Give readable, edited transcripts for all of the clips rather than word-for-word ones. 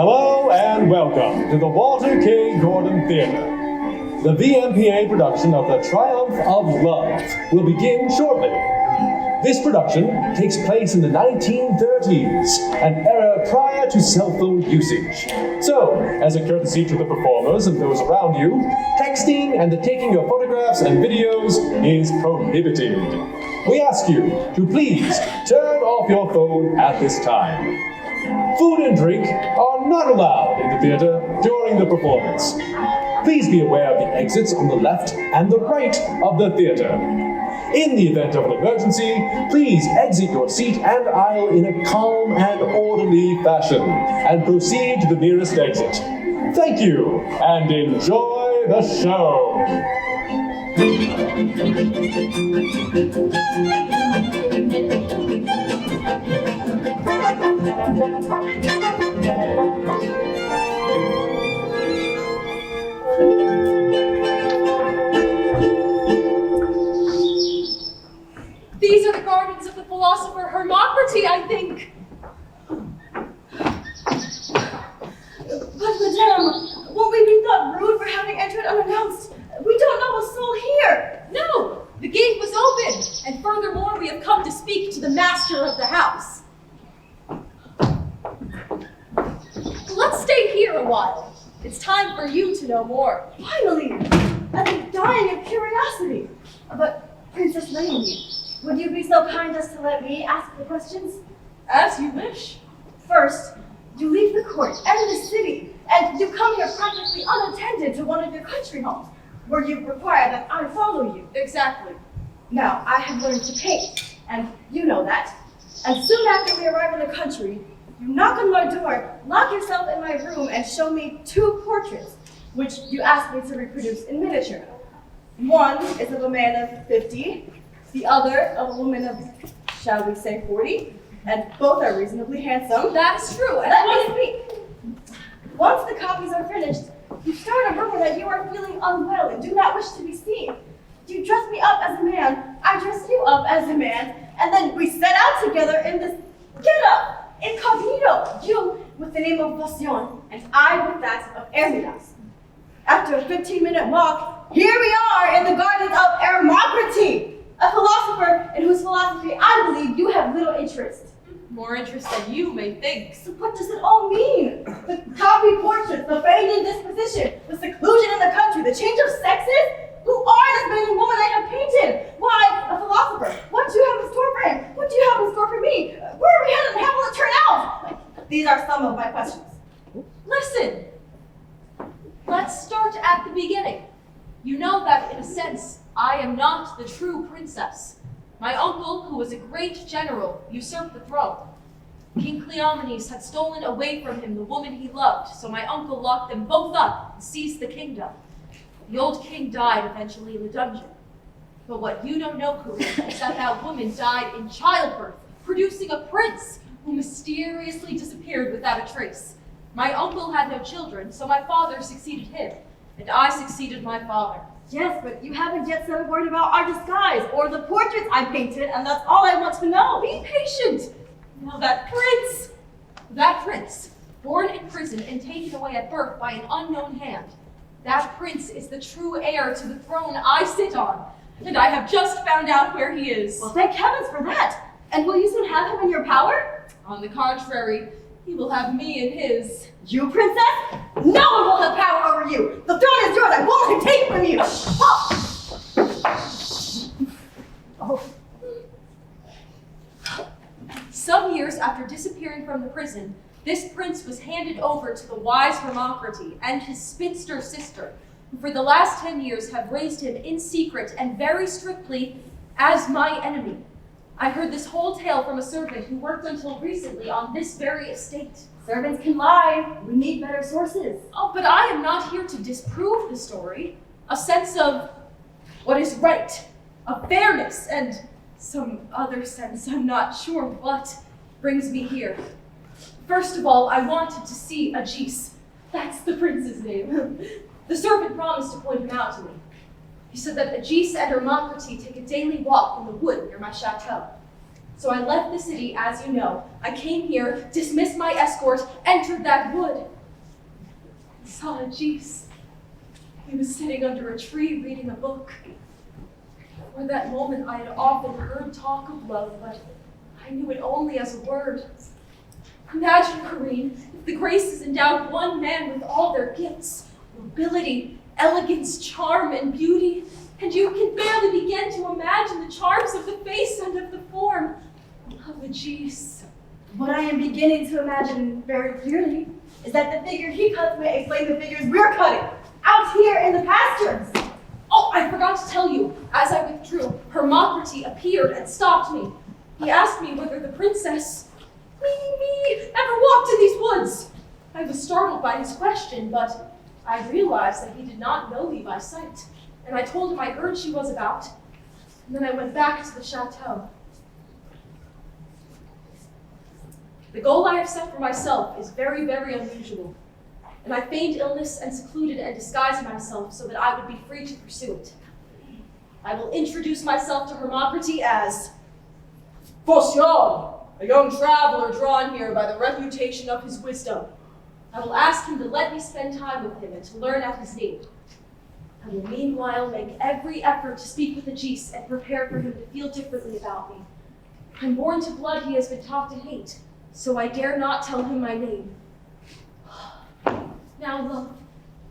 Hello and welcome to the Walter K. Gordon Theater. The VMPA production of The Triumph of Love will begin shortly. This production takes place in the 1930s, an era prior to cell phone usage. So, as a courtesy to the performers and those around you, texting and the taking of photographs and videos is prohibited. We ask you to please turn off your phone at this time. Food and drink are not allowed in the theater during the performance. Please be aware of the exits on the left and the right of the theater. In the event of an emergency, please exit your seat and aisle in a calm and orderly fashion and proceed to the nearest exit. Thank you and enjoy the show. These are the gardens of the philosopher Hermocrates, I think. But madame, won't we be thought rude for having entered unannounced? We don't know a soul here. No, the gate was open, and furthermore, we have come to speak to the master of the house. Let's stay here a while. It's time for you to know more. Finally, I've been dying of curiosity. But Princess Leonie, would you be so kind as to let me ask the questions? As you wish. First, you leave the court and the city, and you come here practically unattended to one of your country homes, where you require that I follow you. Exactly. Now, I have learned to paint, and you know that. And soon after we arrive in the country, you knock on my door, lock yourself in my room, and show me two portraits, which you ask me to reproduce in miniature. One is of a man of 50, the other of a woman of, shall we say, 40, and both are reasonably handsome. That is true. Let me speak. Once the copies are finished, you start a rumor that you are feeling unwell and do not wish to be seen. You dress me up as a man, I dress you up as a man, and then we set out together in this get-up, incognito, you with the name of Passion, and I with that of Hermidas. After a 15-minute walk, here we are in the gardens of Hermocrates, a philosopher in whose philosophy I believe you have little interest. More interest than you may think. So what does it all mean? The copy portraits, the feigned disposition, the seclusion in the country, the change of sexes? Who are this man and woman I have painted? Why, a philosopher? What do you have in store for him? What do you have in store for me? Where are we headed and how will it turn out? These are some of my questions. Listen. Let's start at the beginning. You know that, in a sense, I am not the true princess. My uncle, who was a great general, usurped the throne. King Cleomenes had stolen away from him the woman he loved, so my uncle locked them both up and seized the kingdom. The old king died eventually in the dungeon. But what you don't know, Corinne, is that woman died in childbirth, producing a prince who mysteriously disappeared without a trace. My uncle had no children, so my father succeeded him, and I succeeded my father. Yes, but you haven't yet said a word about our disguise or the portraits I painted, and that's all I want to know. Be patient. Now that prince, born in prison and taken away at birth by an unknown hand, that prince is the true heir to the throne I sit on, and I have just found out where he is. Well, thank heavens for that. And will you soon have him in your power? On the contrary, he will have me in his. You, princess? No one will have power over you. The throne is yours. I won't take it from you. Oh. Some years after disappearing from the prison, this prince was handed over to the wise Hermocrates and his spinster sister, who for the last 10 years have raised him in secret and very strictly as my enemy. I heard this whole tale from a servant who worked until recently on this very estate. Servants can lie. We need better sources. Oh, but I am not here to disprove the story. A sense of what is right, of fairness, and some other sense, I'm not sure what, brings me here. First of all, I wanted to see Agis. That's the prince's name. The servant promised to point him out to me. He said that Agis and Hermocrates take a daily walk in the wood near my chateau. So I left the city, as you know. I came here, dismissed my escort, entered that wood. saw Agis. He was sitting under a tree reading a book. For that moment, I had often heard talk of love, but I knew it only as a word. Imagine, Corinne, if the Graces endowed one man with all their gifts, nobility, elegance, charm, and beauty, and you can barely begin to imagine the charms of the face and of the form of Agis. What I am beginning to imagine very clearly is that the figure he cuts may explain the figures we're cutting out here in the pastures. Oh, I forgot to tell you, as I withdrew, Hermocrate appeared and stopped me. He asked me whether the princess, me, ever walked in these woods. I was startled by his question, but I realized that he did not know me by sight, and I told him I heard she was about, and then I went back to the chateau. The goal I have set for myself is very, very unusual, and I feigned illness and secluded and disguised myself so that I would be free to pursue it. I will introduce myself to Hermocrate as Phocion, a young traveler drawn here by the reputation of his wisdom. I will ask him to let me spend time with him and to learn at his need. I will meanwhile make every effort to speak with Agis and prepare for him to feel differently about me. I'm born to blood he has been taught to hate, so I dare not tell him my name. Now, love,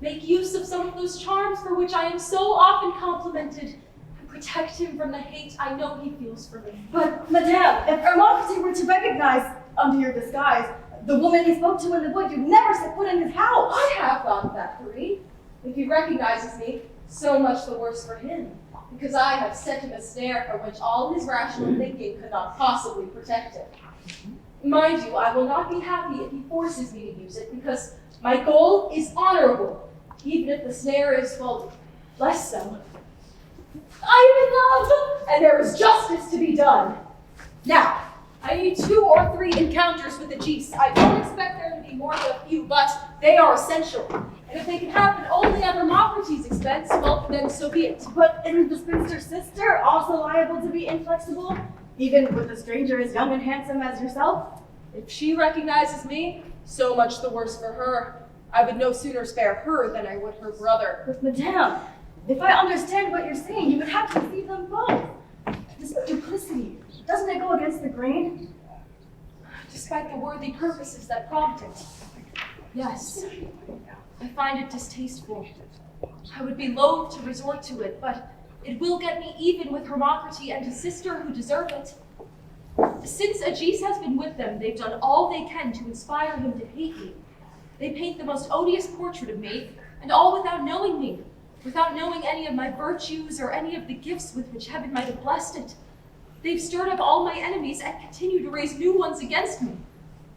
make use of some of those charms for which I am so often complimented, and protect him from the hate I know he feels for me. But, Madame, if Hermocrate were to recognize, under your disguise, the woman he spoke to in the wood, you'd never set foot in his house. I have thought of that, Corinne. If he recognizes me, so much the worse for him, because I have set him a snare from which all his rational thinking could not possibly protect him. Mind you, I will not be happy if he forces me to use it, because my goal is honorable, even if the snare is, well, less so. I am in love, and there is justice to be done. Now, I need 2 or 3 encounters with Agis. I don't expect there to be more than a few, but they are essential. And if they can happen only at Hermocrate's expense, well, then so be it. But isn't the spinster sister also liable to be inflexible, even with a stranger as young and handsome as yourself? If she recognizes me, so much the worse for her. I would no sooner spare her than I would her brother. But Madame, if I understand what you're saying, you would have to receive them both. This duplicity, doesn't it go against the grain? Despite the worthy purposes that prompt it. Yes, I find it distasteful. I would be loath to resort to it, but it will get me even with Hermocrate and his sister who deserve it. Since Agis has been with them, they've done all they can to inspire him to hate me. They paint the most odious portrait of me, and all without knowing me, without knowing any of my virtues or any of the gifts with which heaven might have blessed it. They've stirred up all my enemies and continue to raise new ones against me.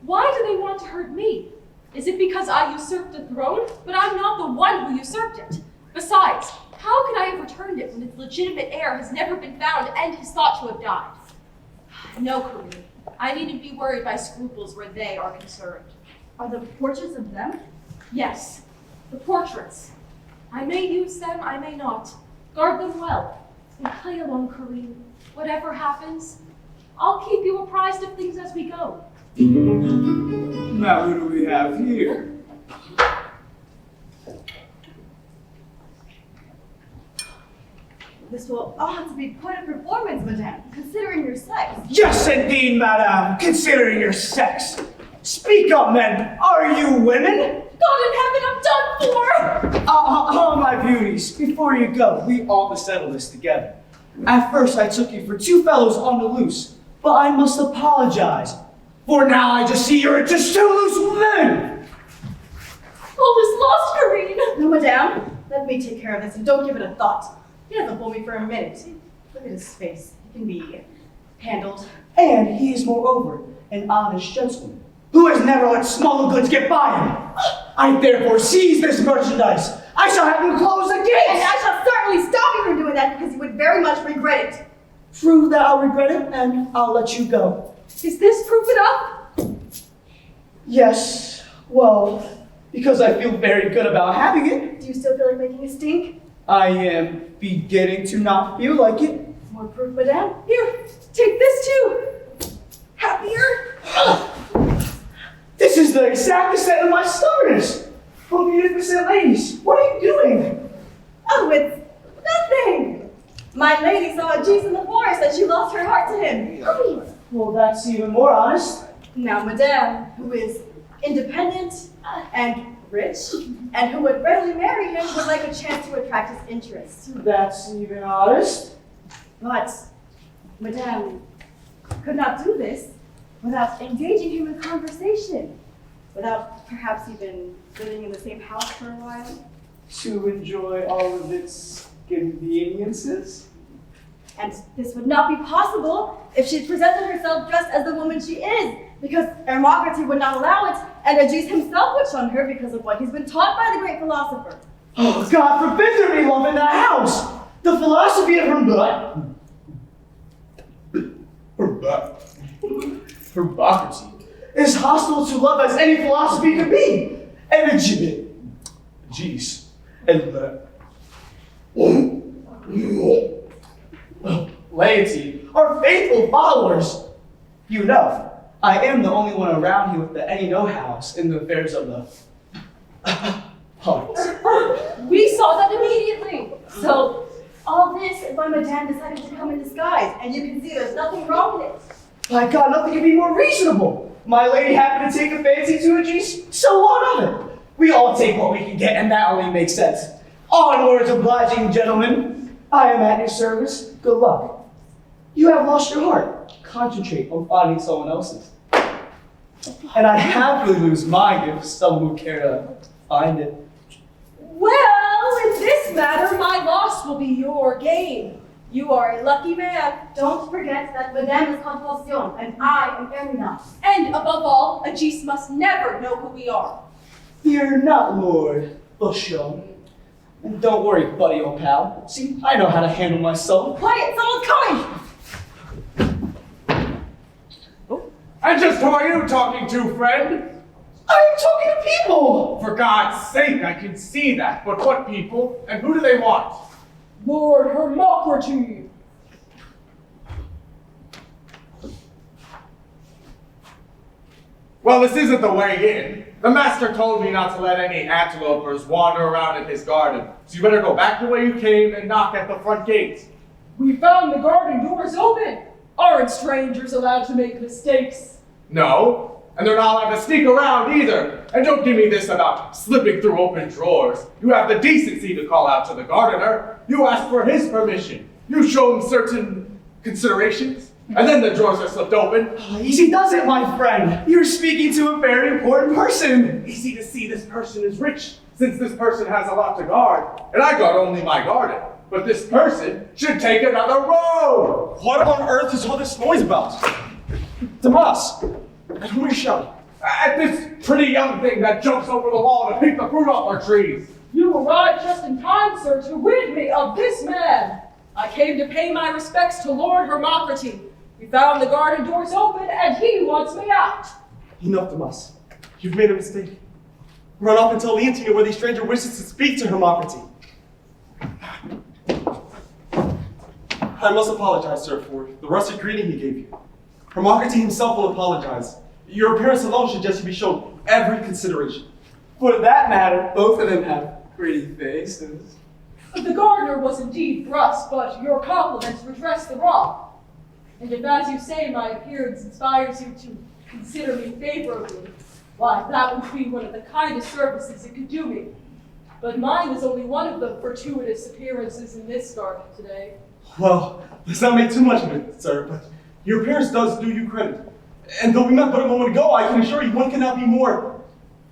Why do they want to hurt me? Is it because I usurped the throne? But I'm not the one who usurped it. Besides, how could I have returned it when its legitimate heir has never been found and is thought to have died? No, Corinne. I needn't be worried by scruples where they are concerned. Are the portraits of them? Yes, the portraits. I may use them, I may not. Guard them well. And play along, Corinne. Whatever happens, I'll keep you apprised of things as we go. Now who do we have here? This will ought to be quite a performance, Madame, considering your sex. Yes, indeed, madame, considering your sex. Speak up, men. Are you women? God in heaven, I'm done for! My beauties, before you go, we ought to settle this together. At first, I took you for 2 fellows on the loose, but I must apologize. For now, I just see you're just 2 loose men. All is lost, Corinne! No, Madame, let me take care of this and don't give it a thought. He doesn't hold me for a minute. Look at his face. He can be handled. And he is, moreover, an honest gentleman who has never let smuggled goods get by him. I therefore seize this merchandise. I shall have him close the And gates. I shall certainly stop you from doing that because you would very much regret it. Prove that I'll regret it, and I'll let you go. Is this proof enough? Yes, well, because I feel very good about having it. Do you still feel like making a stink? I am beginning to not feel like it. More proof, Madame? Here, take this too. Happier? This is the exact extent of my stubbornness. But magnificent ladies, what are you doing? Oh, it's nothing. My lady saw Agis in the forest and she lost her heart to him. Well, that's even more honest. Now, Madame, who is independent and rich, and who would readily marry him, would like a chance to attract his interest. That's even honest. But Madame could not do this without engaging him in conversation, without perhaps even living in the same house for a while. To enjoy all of its conveniences? And this would not be possible if she presented herself just as the woman she is, because Hermocrates would not allow it, and Agis himself would shun her because of what he's been taught by the great philosopher. Oh, God forbid there be love in that house! The philosophy of Hermocrates is hostile to love as any philosophy could be. And Agis and laity are faithful followers. You know, I am the only one around here with any know-hows in the affairs of the heart. We saw that immediately. So, all this is why Madame decided to come in disguise, and you can see there's nothing wrong with it. My God, nothing could be more reasonable. My lady happened to take a fancy to Agis, so what of it? We all take what we can get, and that only makes sense. Onwards, obliging gentlemen. I am at your service. Good luck. You have lost your heart. Concentrate on finding someone else's. And I'd happily lose mine if someone would care to find it. Well, in this matter, my loss will be your gain. You are a lucky man. Don't forget that Madame is Confucion, and I am Erina. And above all, Agis must never know who we are. Fear not, Lord Bushon. And don't worry, buddy old pal. See, I know how to handle myself. Quiet, someone's coming! And just who are you talking to, friend? I'm talking to people! For God's sake, I can see that. But what people? And who do they want? Lord Hermocrates. Well, this isn't the way in. The master told me not to let any antelopers wander around in his garden. So you better go back the way you came and knock at the front gate. We found the garden doors open. Aren't strangers allowed to make mistakes? No, and they're not allowed to sneak around either. And don't give me this about slipping through open drawers. You have the decency to call out to the gardener. You ask for his permission. You show him certain considerations. And then the drawers are slipped open. Easy does it, my friend. You're speaking to a very important person. Easy to see this person is rich, since this person has a lot to guard. And I guard only my garden. But this person should take another road. What on earth is all this noise about? Damas, at whom are you shouting? At this pretty young thing that jumps over the wall to pick the fruit off our trees. You arrived just in time, sir, to rid me of this man. I came to pay my respects to Lord Hermocrates. We found the garden doors open, and he wants me out. Enough, Damas. You've made a mistake. Run off and tell Leontina where the stranger wishes to speak to Hermocrates. I must apologize, sir, for the rustic greeting he gave you. Hermocrates himself will apologize. Your appearance alone suggests you be shown every consideration. For that matter, both of them have pretty faces. The gardener was indeed brusque, but your compliments redress the wrong. And if, as you say, my appearance inspires you to consider me favorably, why, that would be one of the kindest services it could do me. But mine is only one of the fortuitous appearances in this garden today. Well, let's not make too much of it, sir, but your appearance does do you credit. And though we met but a moment ago, I can assure you one cannot be more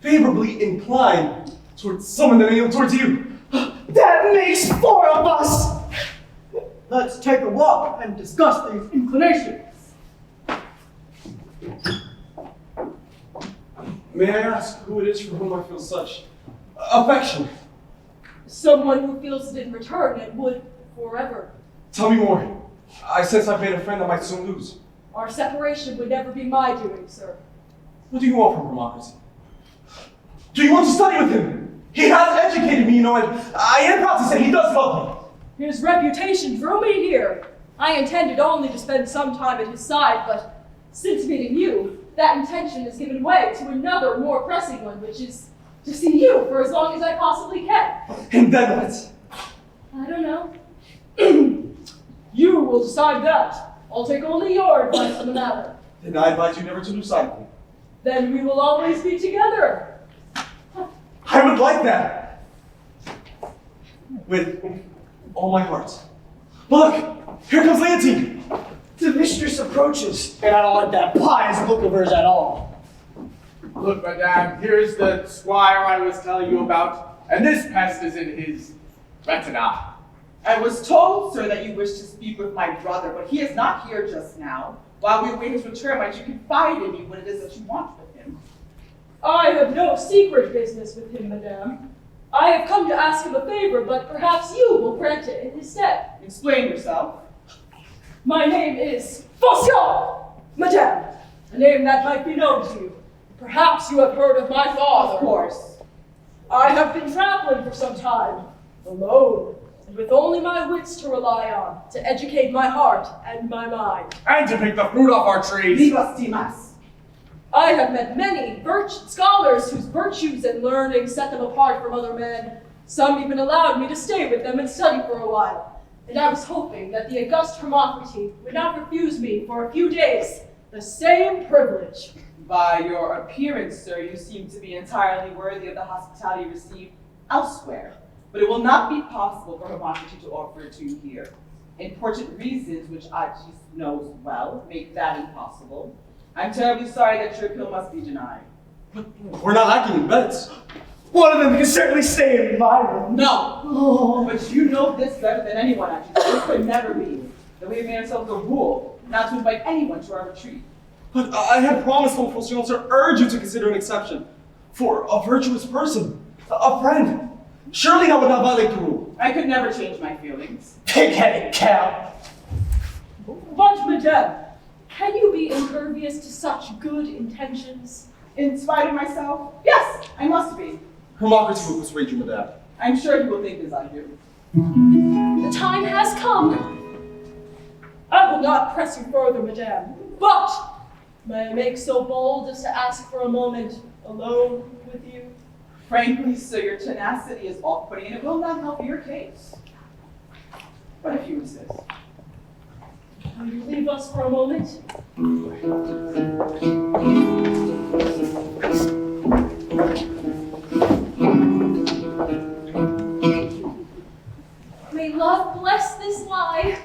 favorably inclined towards someone than I am towards you. That makes four of us! Let's take a walk and discuss these inclinations. May I ask who it is for whom I feel such affection? Someone who feels it in return and would forever. Tell me more. I sense I've made a friend I might soon lose. Our separation would never be my doing, sir. What do you want from Hermocrates? Do you want to study with him? He has educated me, you know, and I am proud to say he does love me. His reputation drew me here. I intended only to spend some time at his side, but since meeting you, that intention has given way to another, more pressing one, which is To see you for as long as I possibly can. And then what? I don't know. You will decide that. I'll take only your advice on the matter. Then I advise you never to lose sight of me. Then we will always be together. I would like that. With all my heart. Look, here comes Leontine. The mistress approaches, and I don't like that pious look of hers at all. Look, madame, here's the squire I was telling you about, and this pest is in his retina. I was told, sir, that you wish to speak with my brother, but he is not here just now. While we await his return, might you confide in me what it is that you want with him? I have no secret business with him, madame. I have come to ask him a favor, but perhaps you will grant it in his stead. Explain yourself. My name is Faucon, madame, a name that might be known to you. Perhaps you have heard of my father. Of course. I have been traveling for some time, alone, and with only my wits to rely on, to educate my heart and my mind. And to pick the fruit off our trees. Vivas Dimas. I have met many scholars whose virtues and learning set them apart from other men. Some even allowed me to stay with them and study for a while. And I was hoping that the august Hermocrates would not refuse me for a few days the same privilege. By your appearance, sir, you seem to be entirely worthy of the hospitality received elsewhere. But it will not be possible for Hermocrates to offer it to you here. Important reasons, which Agis knows well, make that impossible. I'm terribly sorry that your appeal must be denied. But we're not lacking in beds. One of them can certainly stay in my room. No! Oh. But you know this better than anyone, Agis. This could never be. That we have made ourselves a rule not to invite anyone to our retreat. But I had promised Old Faucon to urge you to consider an exception. For a virtuous person, a friend. Surely that would not violate the rule. I could never change my feelings. Pig-headed cow. But, madame, can you be impervious to such good intentions? In spite of myself? Yes, I must be. Hermocrates will persuade you, madame. I'm sure he will think as I do. The time has come. I will not press you further, madame, but may I make so bold as to ask for a moment alone with you? Frankly, sir, your tenacity is off-putting and it will not help your case. But if you insist. Will you leave us for a moment? May love bless this lie.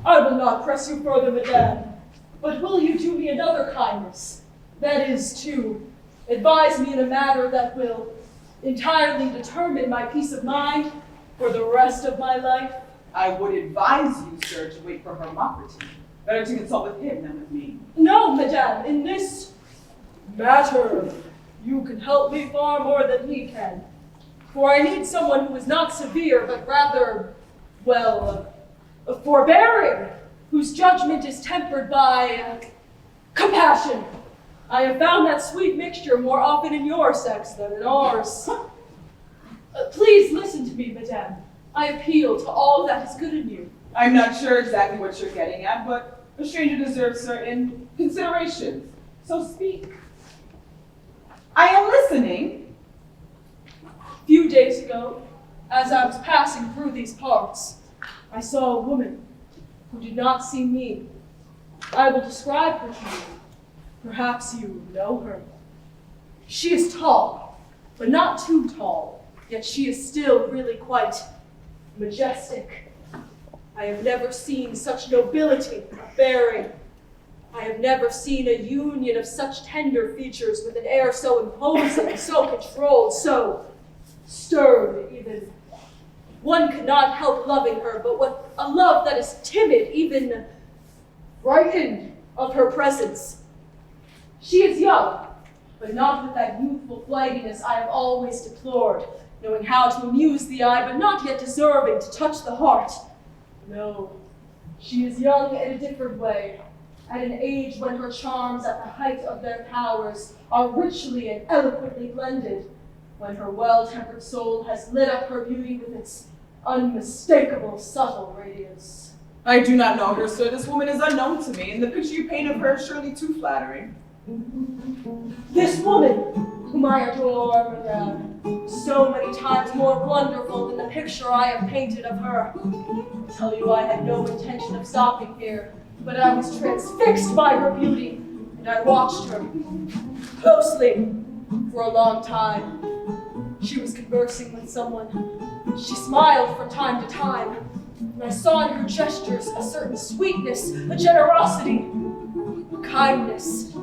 I will not press you further, madame, but will you do me another kindness? That is to advise me in a matter that will entirely determine my peace of mind for the rest of my life. I would advise you, sir, to wait for Hermocrates. Better to consult with him than with me. No, madame, in this matter, you can help me far more than he can. For I need someone who is not severe, but rather, well, forbearing, whose judgment is tempered by compassion. I have found that sweet mixture more often in your sex than in ours. Please listen to me, madame. I appeal to all that is good in you. I'm not sure exactly what you're getting at, but a stranger deserves certain considerations. So speak. I am listening. A few days ago, as I was passing through these parts, I saw a woman who did not see me. I will describe her to you. Perhaps you know her. She is tall, but not too tall, yet she is still really quite majestic. I have never seen such nobility of bearing. I have never seen a union of such tender features with an air so imposing, so controlled, so stern even. One cannot help loving her, but with a love that is timid, even frightened of her presence. She is young, but not with that youthful flightiness I have always deplored, knowing how to amuse the eye, but not yet deserving to touch the heart. No, she is young in a different way, at an age when her charms at the height of their powers are richly and eloquently blended, when her well-tempered soul has lit up her beauty with its unmistakable subtle radiance. I do not know her, sir. This woman is unknown to me, and the picture you paint of her is surely too flattering. This woman whom I adore, madame, so many times more wonderful than the picture I have painted of her. I tell you, I had no intention of stopping here, but I was transfixed by her beauty, and I watched her closely for a long time. She was conversing with someone. She smiled from time to time, and I saw in her gestures a certain sweetness, a generosity, a kindness.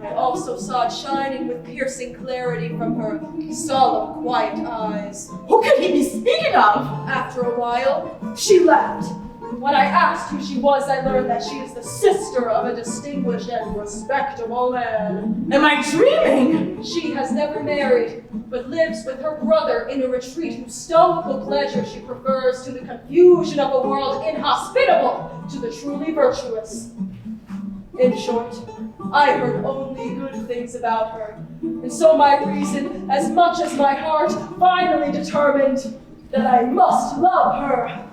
I also saw it shining with piercing clarity from her solemn, quiet eyes. Who could he be speaking of? After a while, she laughed. When I asked who she was, I learned that she is the sister of a distinguished and respectable man. Am I dreaming? She has never married, but lives with her brother in a retreat whose stoical pleasure she prefers to the confusion of a world inhospitable to the truly virtuous. In short, I heard only good things about her, and so my reason, as much as my heart, finally determined that I must love her.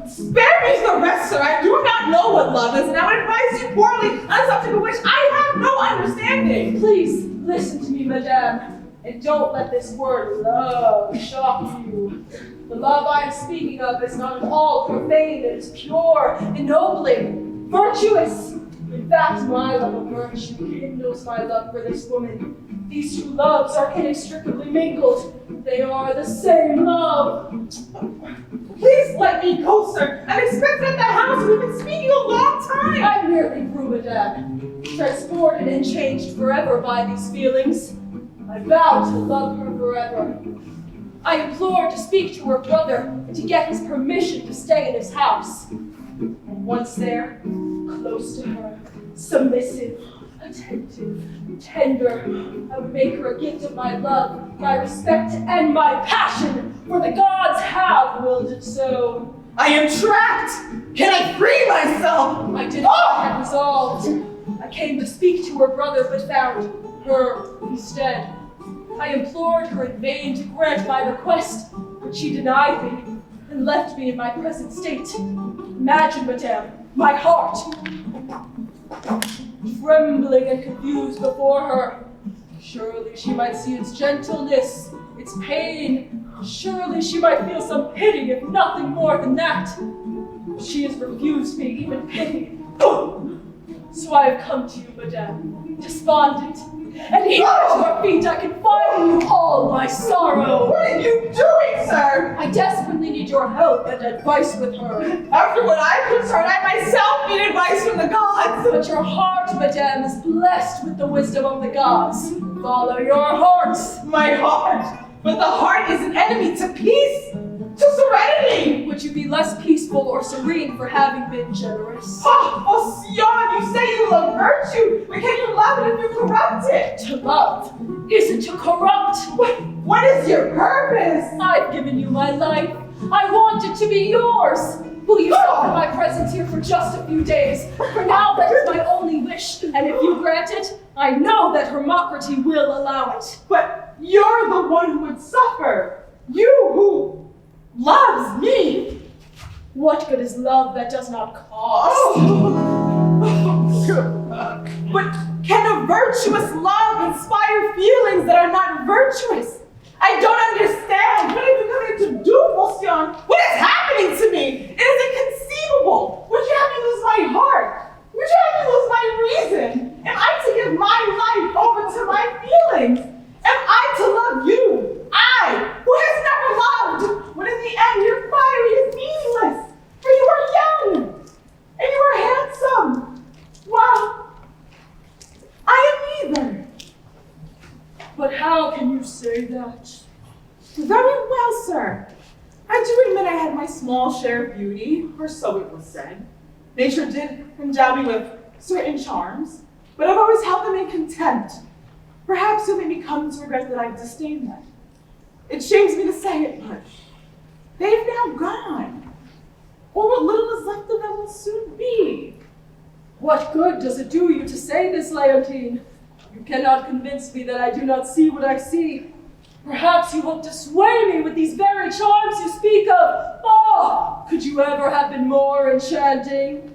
Spare me the rest, sir. I do not know what love is, and I would advise you poorly on something of which I have no understanding. Please listen to me, madame, and don't let this word love shock you. The love I am speaking of is not at all profane. It is pure, ennobling, virtuous. In fact, my love of virtue kindles my love for this woman. These two loves are inextricably mingled. They are the same love. Please let me go, sir. I'm expected at the house. We've been speaking a long time. I merely grew, madame, transported and changed forever by these feelings. I vowed to love her forever. I implored to speak to her brother and to get his permission to stay in his house. And once there, close to her, submissive, attentive, tender, I would make her a gift of my love, my respect, and my passion, for the gods have willed it so. I am trapped. Can I free myself? I did what I had resolved. I came to speak to her brother, but found her instead. I implored her in vain to grant my request, but she denied me and left me in my present state. Imagine, madame, my heart, trembling and confused before her. Surely she might see its gentleness, its pain. Surely she might feel some pity, if nothing more than that. She has refused me even pity. So I have come to you, madame, despondent, and here at your feet I confide in you all my sorrow. What are you doing, sir? I desperately need your help and advice with her. After what I've concerned, I myself need advice from the gods. But your heart, madame, is blessed with the wisdom of the gods. Follow your heart. My heart? But the heart is an enemy to peace, to serenity. Would you be less peaceful or serene for having been generous? Oh, Sion, you say you love virtue, but can you love it if you corrupt it? To love isn't to corrupt. What is your purpose? I've given you my life. I want it to be yours. Will you suffer my presence here for just a few days? For now, that is my only wish, and if you grant it, I know that Hermocrate will allow it. But you're the one who would suffer. You who loves me. What good is love that does not cost? But can a virtuous love inspire feelings that are not virtuous? I don't understand. What are you coming to do, Phocion? What is happening to me? It is inconceivable. Would you have me lose my heart? Would you have me lose my reason? Am I to give my life over to my feelings? Am I to love you? I, who has never loved, when in the end your fiery is meaningless. For you are young, and you are handsome. Well, I am neither. But how can you say that? Very well, sir. I do admit I had my small share of beauty, or so it was said. Nature did endow me with certain charms, but I've always held them in contempt. Perhaps you'll make me come to regret that I've disdained them. It shames me to say it, but they've now gone. Or what little is left of them will soon be. What good does it do you to say this, Leontine? You cannot convince me that I do not see what I see. Perhaps you hope to sway me with these very charms you speak of. Oh, could you ever have been more enchanting?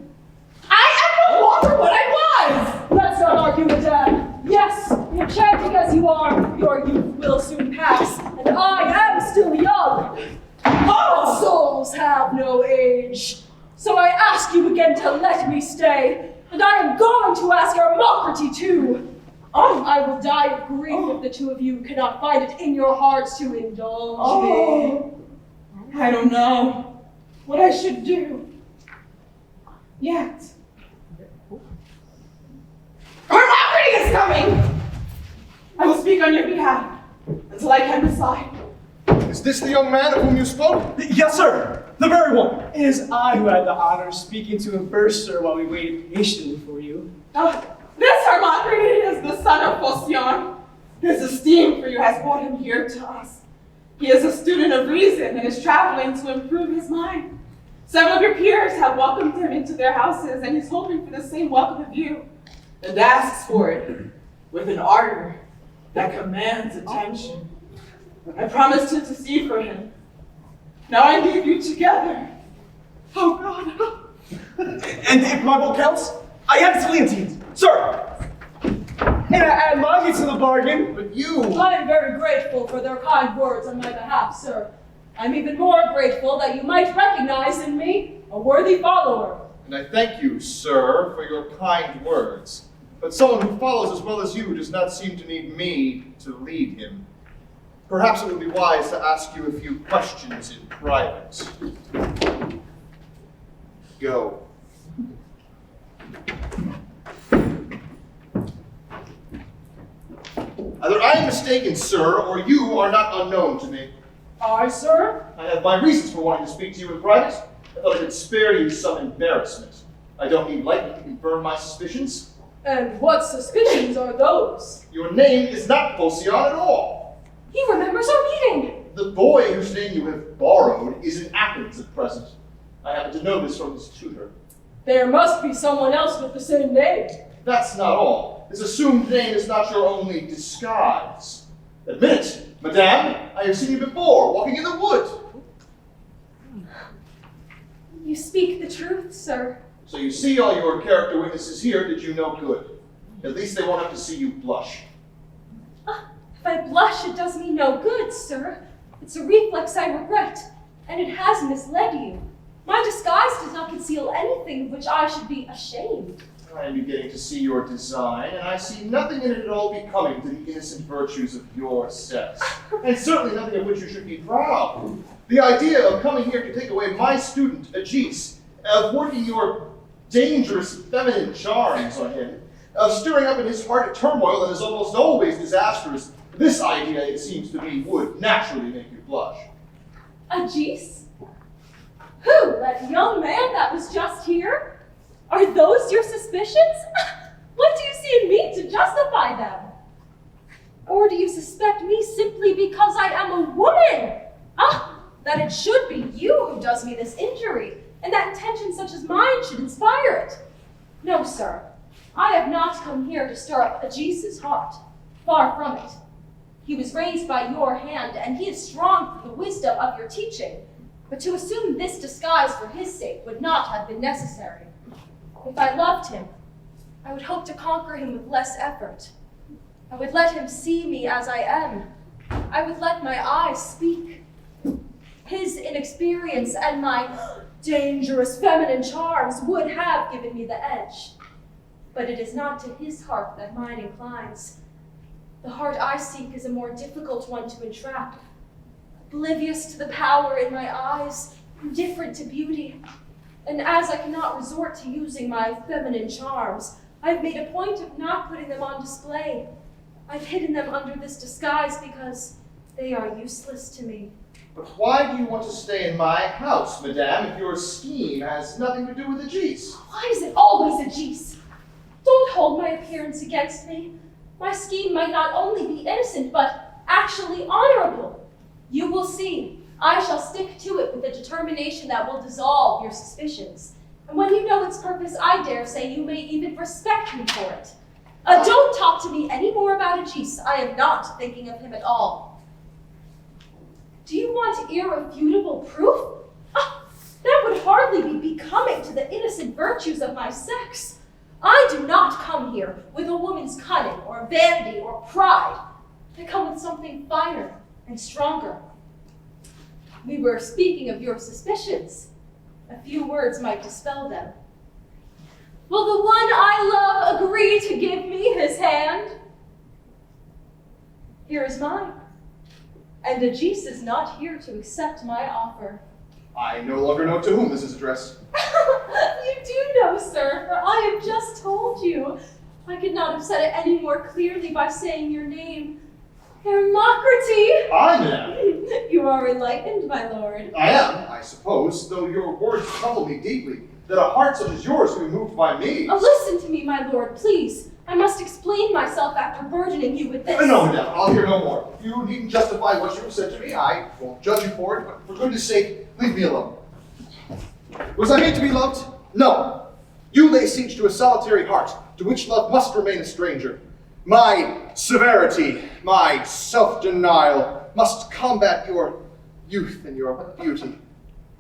I am no longer what I was! Let's not argue, madame. Yes, Enchanting as you are, your youth will soon pass, and I am still young. All souls have no age. So I ask you again to let me stay, and I am going to ask Hermocrates too. I will die of grief if the two of you cannot find it in your hearts to indulge me. I don't know what I should do yet. Hermocrates is coming! I will speak on your behalf until I can decide. Is this the young man of whom you spoke? Yes, sir. The very one. It is I who had the honor of speaking to him first, sir, while we waited patiently for you. This Hermocrates is the son of Phocion. His esteem for you has brought him here to us. He is a student of reason and is traveling to improve his mind. Several of your peers have welcomed him into their houses, and he's hoping for the same welcome of you, and asks for it with an ardor that commands attention. I promised to intercede for him. Now I leave you together. Oh God. And if my vote counts, I am Leontines, sir. And I add mine to the bargain. But you... I am very grateful for their kind words on my behalf, sir. I'm even more grateful that you might recognize in me a worthy follower. And I thank you, sir, for your kind words. But someone who follows as well as you does not seem to need me to lead him. Perhaps it would be wise to ask you a few questions in private. Go. Either I am mistaken, sir, or you are not unknown to me. I, sir? I have my reasons for wanting to speak to you in private. I thought I could spare you some embarrassment. I don't need lightning to confirm my suspicions. And what suspicions are those? Your name is not Phocion at all. He remembers our meeting. The boy whose name you have borrowed is in Athens at present. I happen to know this from his tutor. There must be someone else with the same name. That's not all. His assumed name is not your only disguise. Admit it, madame, I have seen you before, walking in the wood. You speak the truth, sir. So you see all your character witnesses here did you no good. At least they won't have to see you blush. If I blush, it does me no good, sir. It's a reflex I regret, and it has misled you. My disguise does not conceal anything of which I should be ashamed. I am beginning to see your design, and I see nothing in it at all becoming to the innocent virtues of your sex. And certainly nothing of which you should be proud. The idea of coming here to take away my student, Agis, of working your dangerous feminine charms on him, of stirring up in his heart a turmoil that is almost always disastrous, this idea, it seems to me, would naturally make you blush. Agis? Who? That young man that was just here? Are those your suspicions? What do you see in me to justify them? Or do you suspect me simply because I am a woman? That it should be you who does me this injury, and that intention such as mine should inspire it. No, sir. I have not come here to stir up Agis' heart. Far from it. He was raised by your hand, and he is strong for the wisdom of your teaching. But to assume this disguise for his sake would not have been necessary. If I loved him, I would hope to conquer him with less effort. I would let him see me as I am. I would let my eyes speak. His inexperience and my dangerous feminine charms would have given me the edge. But it is not to his heart that mine inclines. The heart I seek is a more difficult one to entrap. Oblivious to the power in my eyes, indifferent to beauty. And as I cannot resort to using my feminine charms, I've made a point of not putting them on display. I've hidden them under this disguise because they are useless to me. But why do you want to stay in my house, madame, if your scheme has nothing to do with Agis? Why is it always Agis? Don't hold my appearance against me. My scheme might not only be innocent, but actually honorable. You will see. I shall stick to it with a determination that will dissolve your suspicions. And when you know its purpose, I dare say you may even respect me for it. Don't talk to me any more about Agis. I am not thinking of him at all. Do you want irrefutable proof? That would hardly be becoming to the innocent virtues of my sex. I do not come here with a woman's cunning or vanity or pride. I come with something finer and stronger. We were speaking of your suspicions. A few words might dispel them. Will the one I love agree to give me his hand? Here is mine. And Agis is not here to accept my offer. I no longer know to whom this is addressed. You do know, sir, for I have just told you. I could not have said it any more clearly by saying your name. Hermocrates! I am. You are enlightened, my lord. I am, I suppose, though your words trouble me deeply, that a heart such as yours can be moved by me. Oh, listen to me, my lord, please. I must explain myself after burdening you with this. No, madame, I'll hear no more. You needn't justify what you have said to me. I won't judge you for it, but for goodness sake, leave me alone. Was I made to be loved? No. You lay siege to a solitary heart, to which love must remain a stranger. My severity, my self-denial must combat your youth and your beauty.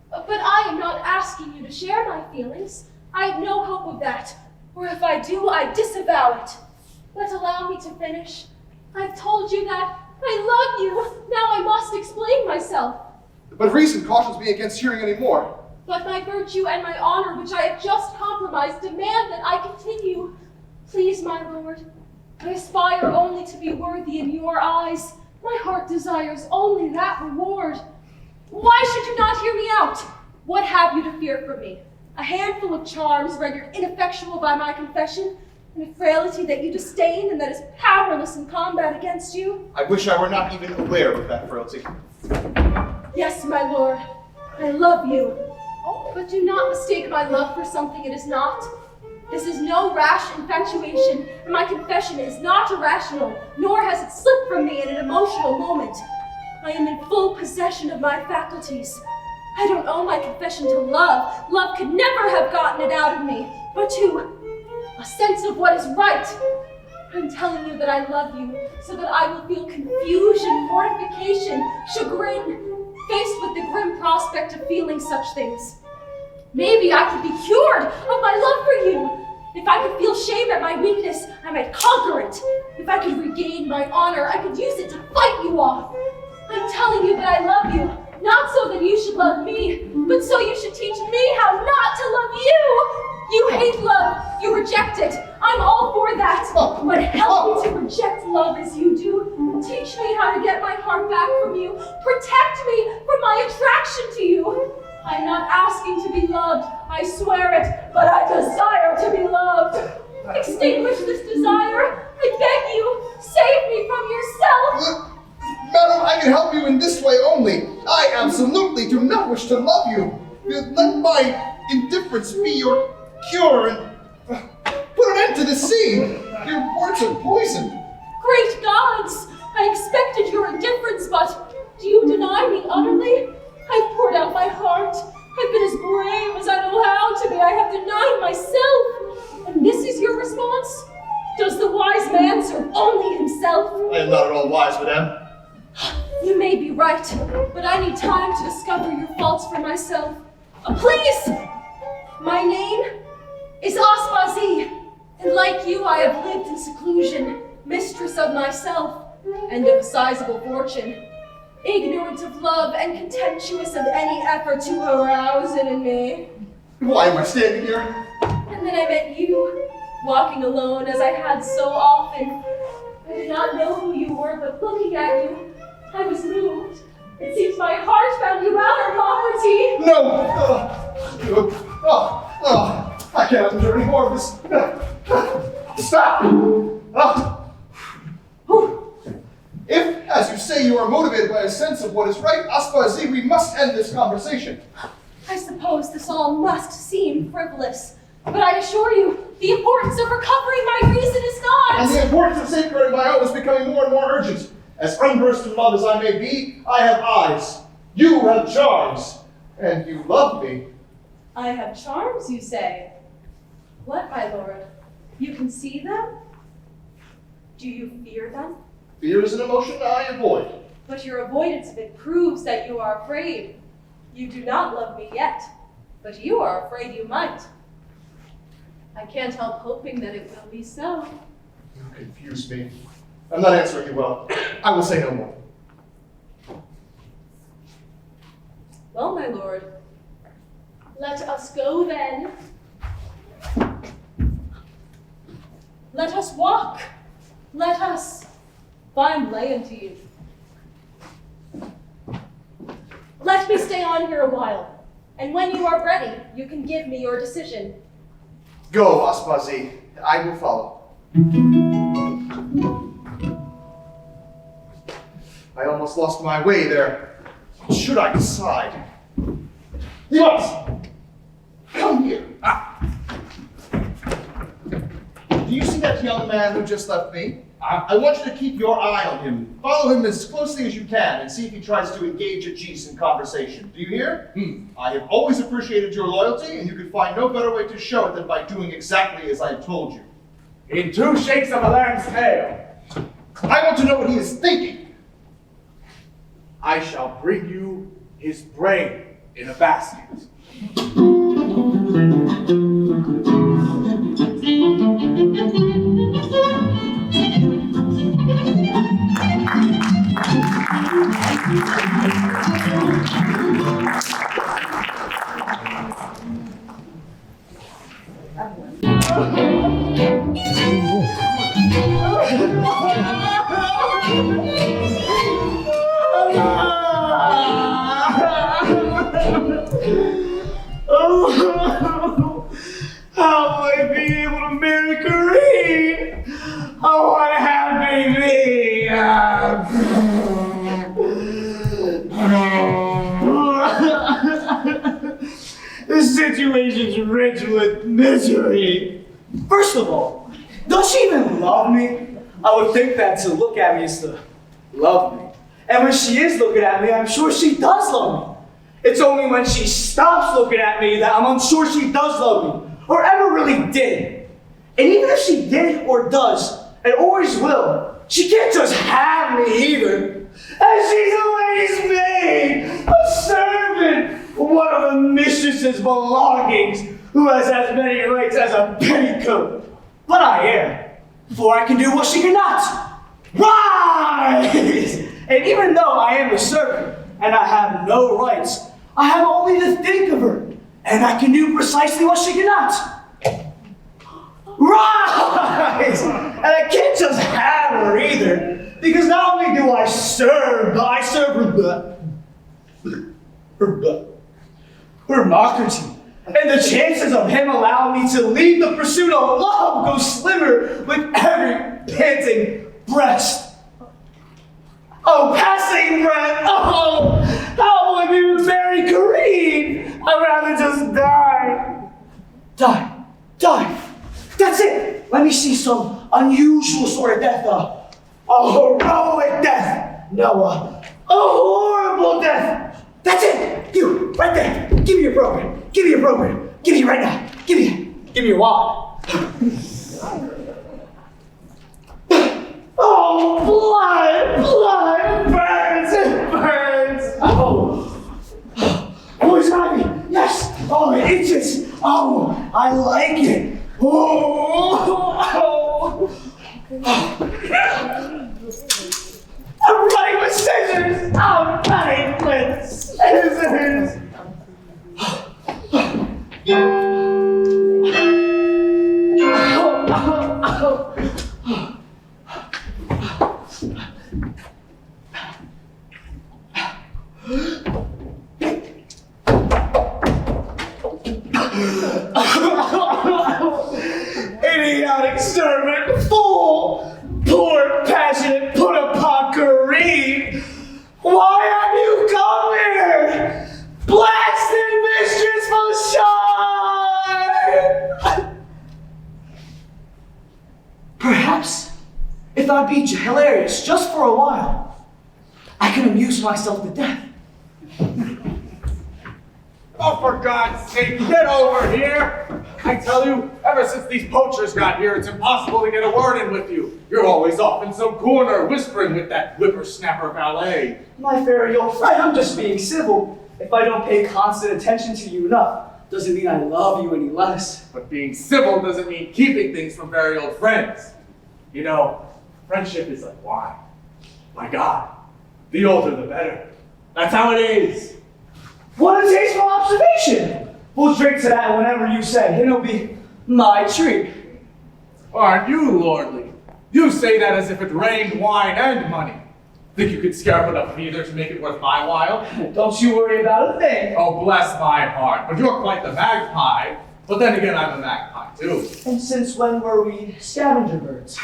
But I am not asking you to share my feelings. I have no hope of that. Or if I do, I disavow it. But allow me to finish. I've told you that I love you. Now I must explain myself. But reason cautions me against hearing any more. But my virtue and my honor, which I have just compromised, demand that I continue. Please, my lord, I aspire only to be worthy in your eyes. My heart desires only that reward. Why should you not hear me out? What have you to fear from me? A handful of charms rendered ineffectual by my confession, and a frailty that you disdain and that is powerless in combat against you? I wish I were not even aware of that frailty. Yes, my lord, I love you. But do not mistake my love for something it is not. This is no rash infatuation, and my confession is not irrational, nor has it slipped from me in an emotional moment. I am in full possession of my faculties. I don't owe my confession to love. Love could never have gotten it out of me, but to a sense of what is right. I'm telling you that I love you, so that I will feel confusion, mortification, chagrin, faced with the grim prospect of feeling such things. Maybe I could be cured of my love for you. If I could feel shame at my weakness, I might conquer it. If I could regain my honor, I could use it to fight you off. I'm telling you that I love you, not so that you should love me, but so you should teach me how not to love you. You hate love, you reject it. I'm all for that. But help me to reject love as you do. Teach me how to get my heart back from you. Protect me from my attraction to you. I'm not asking to be loved, I swear it, but I desire to be loved. Extinguish this desire. I beg you, save me from yourself. Madam, I can help you in this way only. I absolutely do not wish to love you. Let my indifference be your cure and put an end to this scene. Your words are poison. Great gods! I expected your indifference, but do you deny me utterly? I've poured out my heart. I've been as brave as I know how to be. I have denied myself. And this is your response? Does the wise man serve only himself? I am not at all wise, madame. You may be right, but I need time to discover your faults for myself. Please! My name is Aspazi, and like you, I have lived in seclusion, mistress of myself, and of a sizable fortune. Ignorant of love and contemptuous of any effort to arouse it in me. Why am I standing here? And then I met you, walking alone as I had so often. I did not know who you were, but looking at you, I was moved. It seems my heart found you out, Hermocrates. No! I cannot endure any more of this. Stop! If, as you say, you are motivated by a sense of what is right, Aspazi, we must end this conversation. I suppose this all must seem frivolous, but I assure you, the importance of recovering my reason is not. And the importance of safeguarding my own is becoming more and more urgent. As unversed in love as I may be, I have eyes. You have charms. And you love me. I have charms, you say? What, my lord? You can see them? Do you fear them? Fear is an emotion I avoid. But your avoidance of it proves that you are afraid. You do not love me yet, but you are afraid you might. I can't help hoping that it will be so. You confuse me. I'm not answering you well. I will say no more. Well, my lord, let us go then. Let us walk. Let us find Leontine. Let me stay on here a while, and when you are ready, you can give me your decision. Go, Aspazi. I will follow. I almost lost my way there. What should I decide? Yes! Come here. Do you see that young man who just left me? I want you to keep your eye on him. Follow him as closely as you can and see if he tries to engage Ajis in conversation. Do you hear? I have always appreciated your loyalty, and you could find no better way to show it than by doing exactly as I have told you. In 2 shakes of a lamb's tail, I want to know what he is thinking. I shall bring you his brain in a basket. How will I be able to marry Corinne? Oh, what a happy me! This situation's rich with misery. First of all, does she even love me? I would think that to look at me is to love me. And when she is looking at me, I'm sure she does love me. It's only when she stops looking at me that I'm unsure she does love me, or ever really did. And even if she did or does, and always will, she can't just have me either. And she's a lady's maid, a servant, one of the mistress's belongings, who has as many rights as a petticoat. But I am, for I can do what she cannot. Rise! And even though I am a servant, and I have no rights, I have only to think of her, and I can do precisely what she cannot. Rise! And I can't just have her either, because not only do I serve, but I serve her mockery. And the chances of him allowing me to lead the pursuit of love go slimmer with every panting breast. Oh, passing breath! Oh, how will I be marry Corinne? I'd rather just die. Die. That's it. Let me see some unusual sort of death. A heroic death. No, a horrible death. That's it. You, right there. Give me your program. Give me it right now. Give me your wallet. Oh, blood, burns, it burns. Poison ivy, yes. Oh, it itches. Oh, I like it. I'm running with scissors. I'm running with scissors. Idiotic servant, fool, poor, passionate, put upon Corinne. Why have you come here? Blasted mistress for shine! Perhaps, if I'd be hilarious just for a while, I can amuse myself to death. Oh, for God's sake, get over here! I tell you, ever since these poachers got here, it's impossible to get a word in with you. You're always off in some corner, whispering with that whippersnapper valet. My fairy old friend, I'm just being civil. If I don't pay constant attention to you enough, doesn't mean I love you any less. But being civil doesn't mean keeping things from very old friends. You know, friendship is like wine. My God, the older the better. That's how it is. What a tasteful observation! We'll drink to that whenever you say. It'll be my treat. Aren't you lordly? You say that as if it rained wine and money. Think you could scare up enough neither to make it worth my while? Don't you worry about a thing. Oh, bless my heart, but you're quite the magpie. But then again, I'm a magpie too. And since when were we scavenger birds?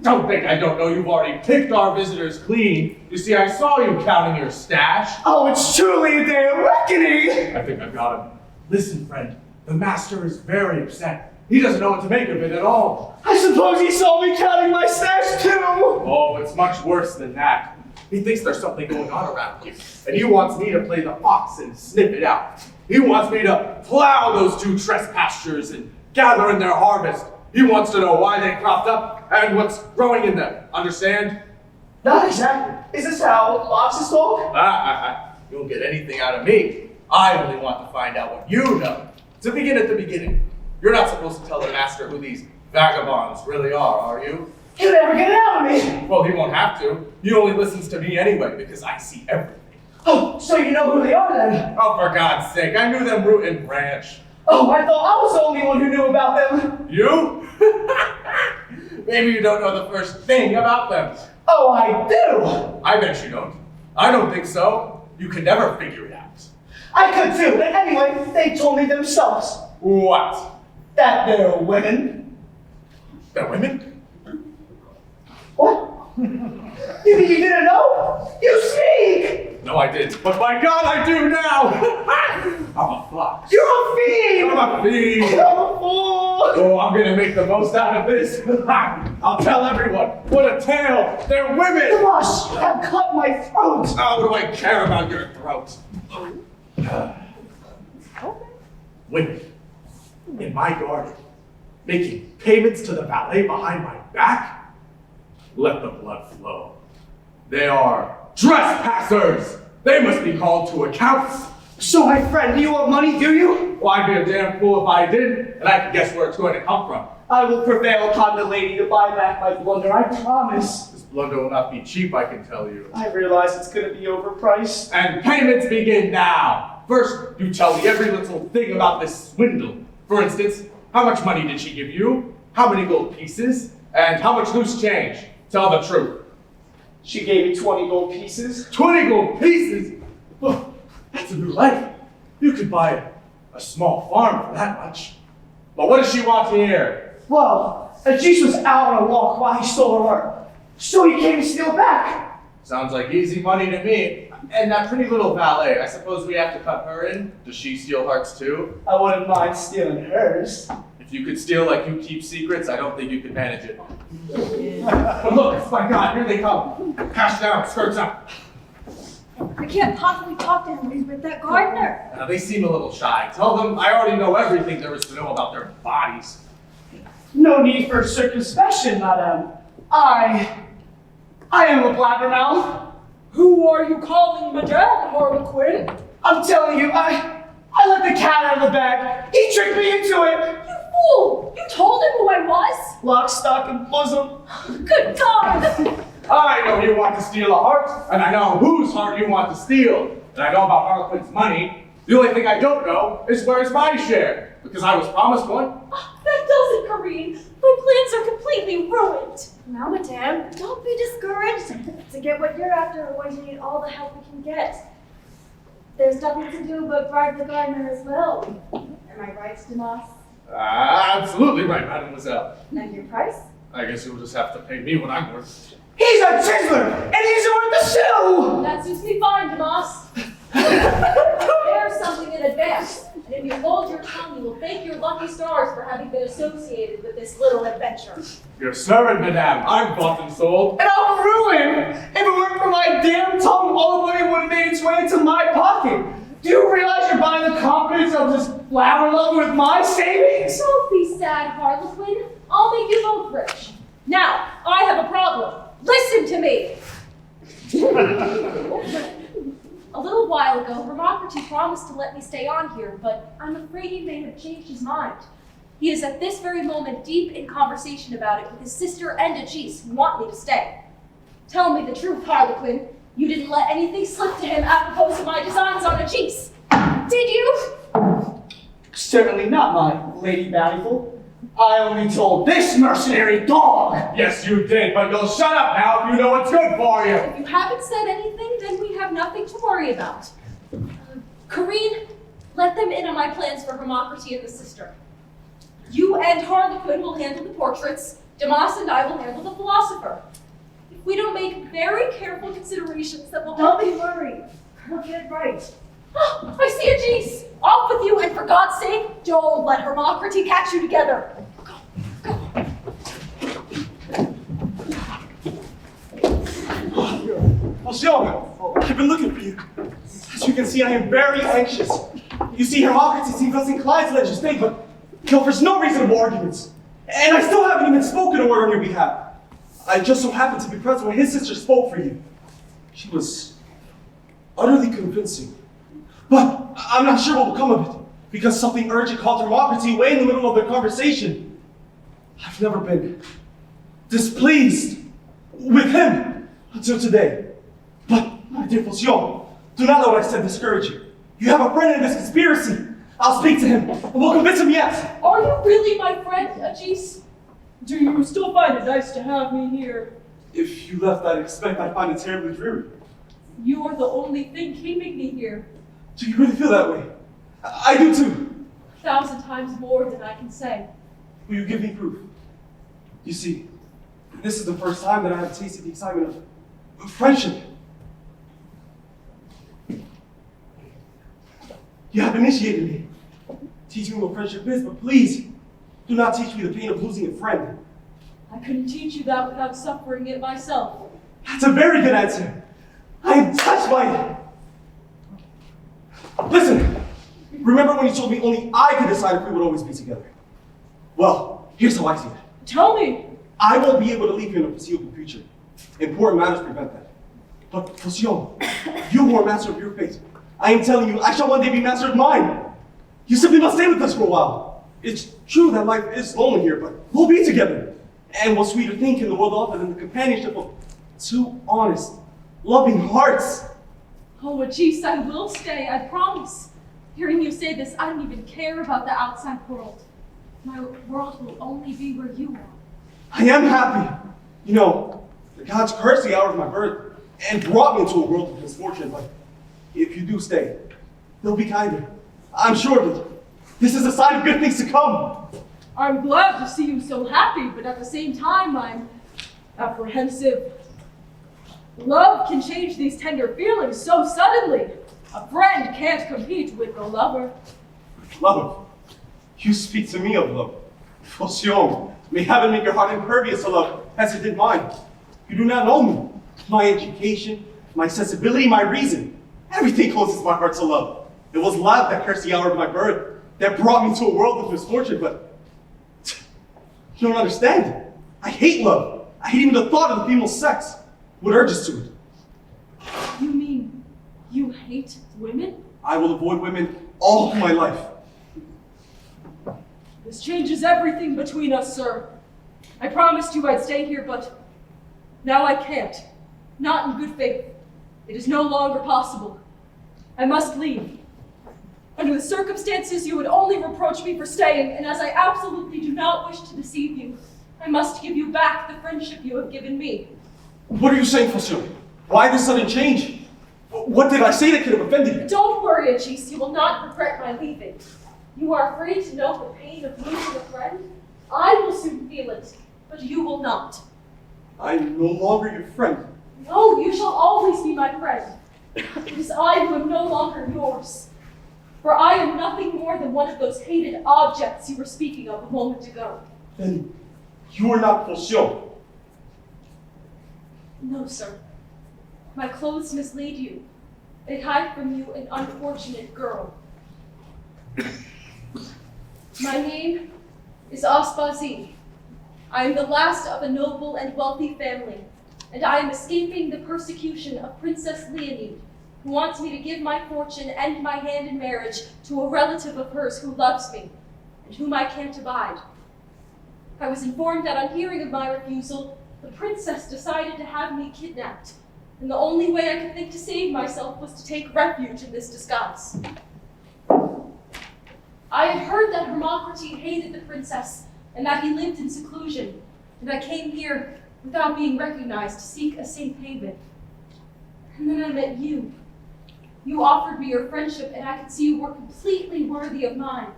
Don't think I don't know you've already picked our visitors clean. You see, I saw you counting your stash. Oh, it's truly a day of reckoning! I think I've got him. Listen, friend, the master is very upset. He doesn't know what to make of it at all. I suppose he saw me counting my stash too! Oh, it's much worse than that. He thinks there's something going on around here, and he wants me to play the fox and sniff it out. He wants me to plow those two trespassers and gather in their harvest. He wants to know why they cropped up and what's growing in them. Understand? Not exactly. Is this how foxes talk? You won't get anything out of me. I only want to find out what you know. To begin at the beginning, you're not supposed to tell the master who these vagabonds really are you? You'll never get it out of me! Well, he won't have to. He only listens to me anyway because I see everything. Oh, so you know who they are then? Oh, for God's sake, I knew them root and branch. Oh, I thought I was the only one who knew about them. You? Maybe you don't know the first thing about them. Oh, I do! I bet you don't. I don't think so. You can never figure it out. I could too, but anyway, they told me themselves What? that they're women. They're women? What? You mean you didn't know? You speak! No, I didn't. But by God, I do now! I'm a fox. You're a fiend! I'm a fiend! I'm a fool! Oh, I'm gonna make the most out of this. I'll tell everyone. What a tale! They're women! Gosh, you have cut my throat! Oh, what do I care about your throat? Women in my garden, making payments to the valet behind my back? Let the blood flow. They are trespassers! They must be called to account. So, my friend, do you want money, do you? Well, I'd be a damn fool if I didn't, and I can guess where it's going to come from. I will prevail upon the lady to buy back my blunder, I promise. This blunder will not be cheap, I can tell you. I realize it's going to be overpriced. And payments begin now. First, you tell me every little thing about this swindle. For instance, how much money did she give you? How many gold pieces? And how much loose change? Tell the truth. She gave me 20 gold pieces. 20 gold pieces? Oh, that's a new life. You could buy a small farm for that much. But what does she want to hear? Well, Ajis was out on a walk while he stole her heart. So he came to steal back. Sounds like easy money to me. And that pretty little valet, I suppose we have to cut her in? Does she steal hearts too? I wouldn't mind stealing hers. If you could steal like you keep secrets, I don't think you could manage it. But look, my God, here they come. Cash down, skirts up. I can't possibly talk to him. He's with that gardener. Now, they seem a little shy. Tell them I already know everything there is to know about their bodies. No need for circumspection, madame. I am a blabbermouth. Who are you calling Madame Harlequin? I'm telling you, I let the cat out of the bag. He tricked me into it. You fool! You told him who I was? Lock, stock, and bosom. Good God! I know you want to steal a heart, and I know whose heart you want to steal. And I know about Harlequin's money. The only thing I don't know is where's my share, because I was promised one. That does it, Corinne. My plans are completely ruined. Now, madame, don't be discouraged. To get what you're after, we're going to need all the help we can get. There's nothing to do but bribe the gardener as well. Am I right, Damas? Absolutely right, mademoiselle. And your price? I guess you'll just have to pay me what I'm worth. He's a chiseler, and he's worth the shoe. That suits me fine, Damas. There's something in advance. And if you hold your tongue, you will thank your lucky stars for having been associated with this little adventure. Your servant, madame. I'm bought and sold. And I'm ruined. If it weren't for my damn tongue, all the money would have made its way into my pocket. Do you realize you're buying the confidence of this flower lover with my savings? Don't be sad, Harlequin. I'll make you both rich. Now, I have a problem. Listen to me. A little while ago, Hermocrates promised to let me stay on here, but I'm afraid he may have changed his mind. He is at this very moment deep in conversation about it with his sister and Agis, who want me to stay. Tell me the truth, Harlequin. You didn't let anything slip to him apropos of my designs on Agis. Did you? Certainly not, my Lady Bountiful. I only told this mercenary dog. Yes, you did, but you'll shut up now if you know what's good for you. If you haven't said anything, then we have nothing to worry about. Kareen, let them in on my plans for Hermocrates and the sister. You and Harlequin will handle the portraits. Damas and I will handle the philosopher. If we don't make very careful considerations that will Don't be worried. We'll get it right. Oh, I see Agis! Off with you, and for God's sake, don't let Hermocrates catch you together. Go, go. Monsieur, I've been looking for you. As you can see, I am very anxious. You see, Hermocrates seems less inclined to let you stay, but he offers no reasonable arguments. And I still haven't even spoken a word on your behalf. I just so happened to be present when his sister spoke for you. She was utterly convincing. But I'm not sure what will come of it, because something urgent called Hermocrates away in the middle of their conversation. I've never been displeased with him until today. But, my dear Phocion, do not let what I said discourage you. You have a friend in this conspiracy. I'll speak to him, and we'll convince him yet. Are you really my friend, Agis? Do you still find it nice to have me here? If you left, I'd expect I'd find it terribly dreary. You are the only thing keeping me here. Do you really feel that way? I do too. 1,000 times more than I can say. Will you give me proof? You see, this is the first time that I have tasted the excitement of friendship. You have initiated me. Teach me what friendship is, but please, do not teach me the pain of losing a friend. I couldn't teach you that without suffering it myself. That's a very good answer. I am touched by it. Listen, remember when you told me only I could decide if we would always be together? Well, here's how I see it. Tell me. I won't be able to leave you in a foreseeable future. Important matters prevent that. But, Phocion, you are master of your fate. I am telling you, I shall one day be master of mine. You simply must stay with us for a while. It's true that life is lonely here, but we'll be together. And what sweeter thing can the world offer than the companionship of two honest, loving hearts? Oh, Agis, I will stay, I promise. Hearing you say this, I don't even care about the outside world. My world will only be where you are. I am happy. You know, the gods cursed the hour of my birth and brought me into a world of misfortune, but if you do stay, they'll be kinder. I'm sure of it. This is a sign of good things to come. I'm glad to see you so happy, but at the same time, I'm apprehensive. Love can change these tender feelings so suddenly. A friend can't compete with a lover. Love. You speak to me of love. Phocion, may heaven make your heart impervious to love as it did mine. You do not know me. My education, my sensibility, my reason. Everything closes my heart to love. It was love that cursed the hour of my birth, that brought me to a world of misfortune, but you don't understand. I hate love. I hate even the thought of the female sex. What urges to it? You mean you hate women? I will avoid women all my life. This changes everything between us, sir. I promised you I'd stay here, but now I can't. Not in good faith. It is no longer possible. I must leave. Under the circumstances, you would only reproach me for staying, and as I absolutely do not wish to deceive you, I must give you back the friendship you have given me. What are you saying, Phocion? Why this sudden change? What did I say that could have offended you? Don't worry, Agis, you will not regret my leaving. You are free to know the pain of losing a friend. I will soon feel it, but you will not. I'm no longer your friend. No, you shall always be my friend. It is I who am no longer yours. For I am nothing more than one of those hated objects you were speaking of a moment ago. Then you are not Phocion. No, sir. My clothes mislead you. They hide from you an unfortunate girl. My name is Aspazi. I am the last of a noble and wealthy family, and I am escaping the persecution of Princess Leonide, who wants me to give my fortune and my hand in marriage to a relative of hers who loves me and whom I can't abide. I was informed that on hearing of my refusal, the princess decided to have me kidnapped, and the only way I could think to save myself was to take refuge in this disguise. I had heard that Hermocrates hated the princess and that he lived in seclusion, and I came here without being recognized to seek a safe haven. And then I met you. You offered me your friendship, and I could see you were completely worthy of mine.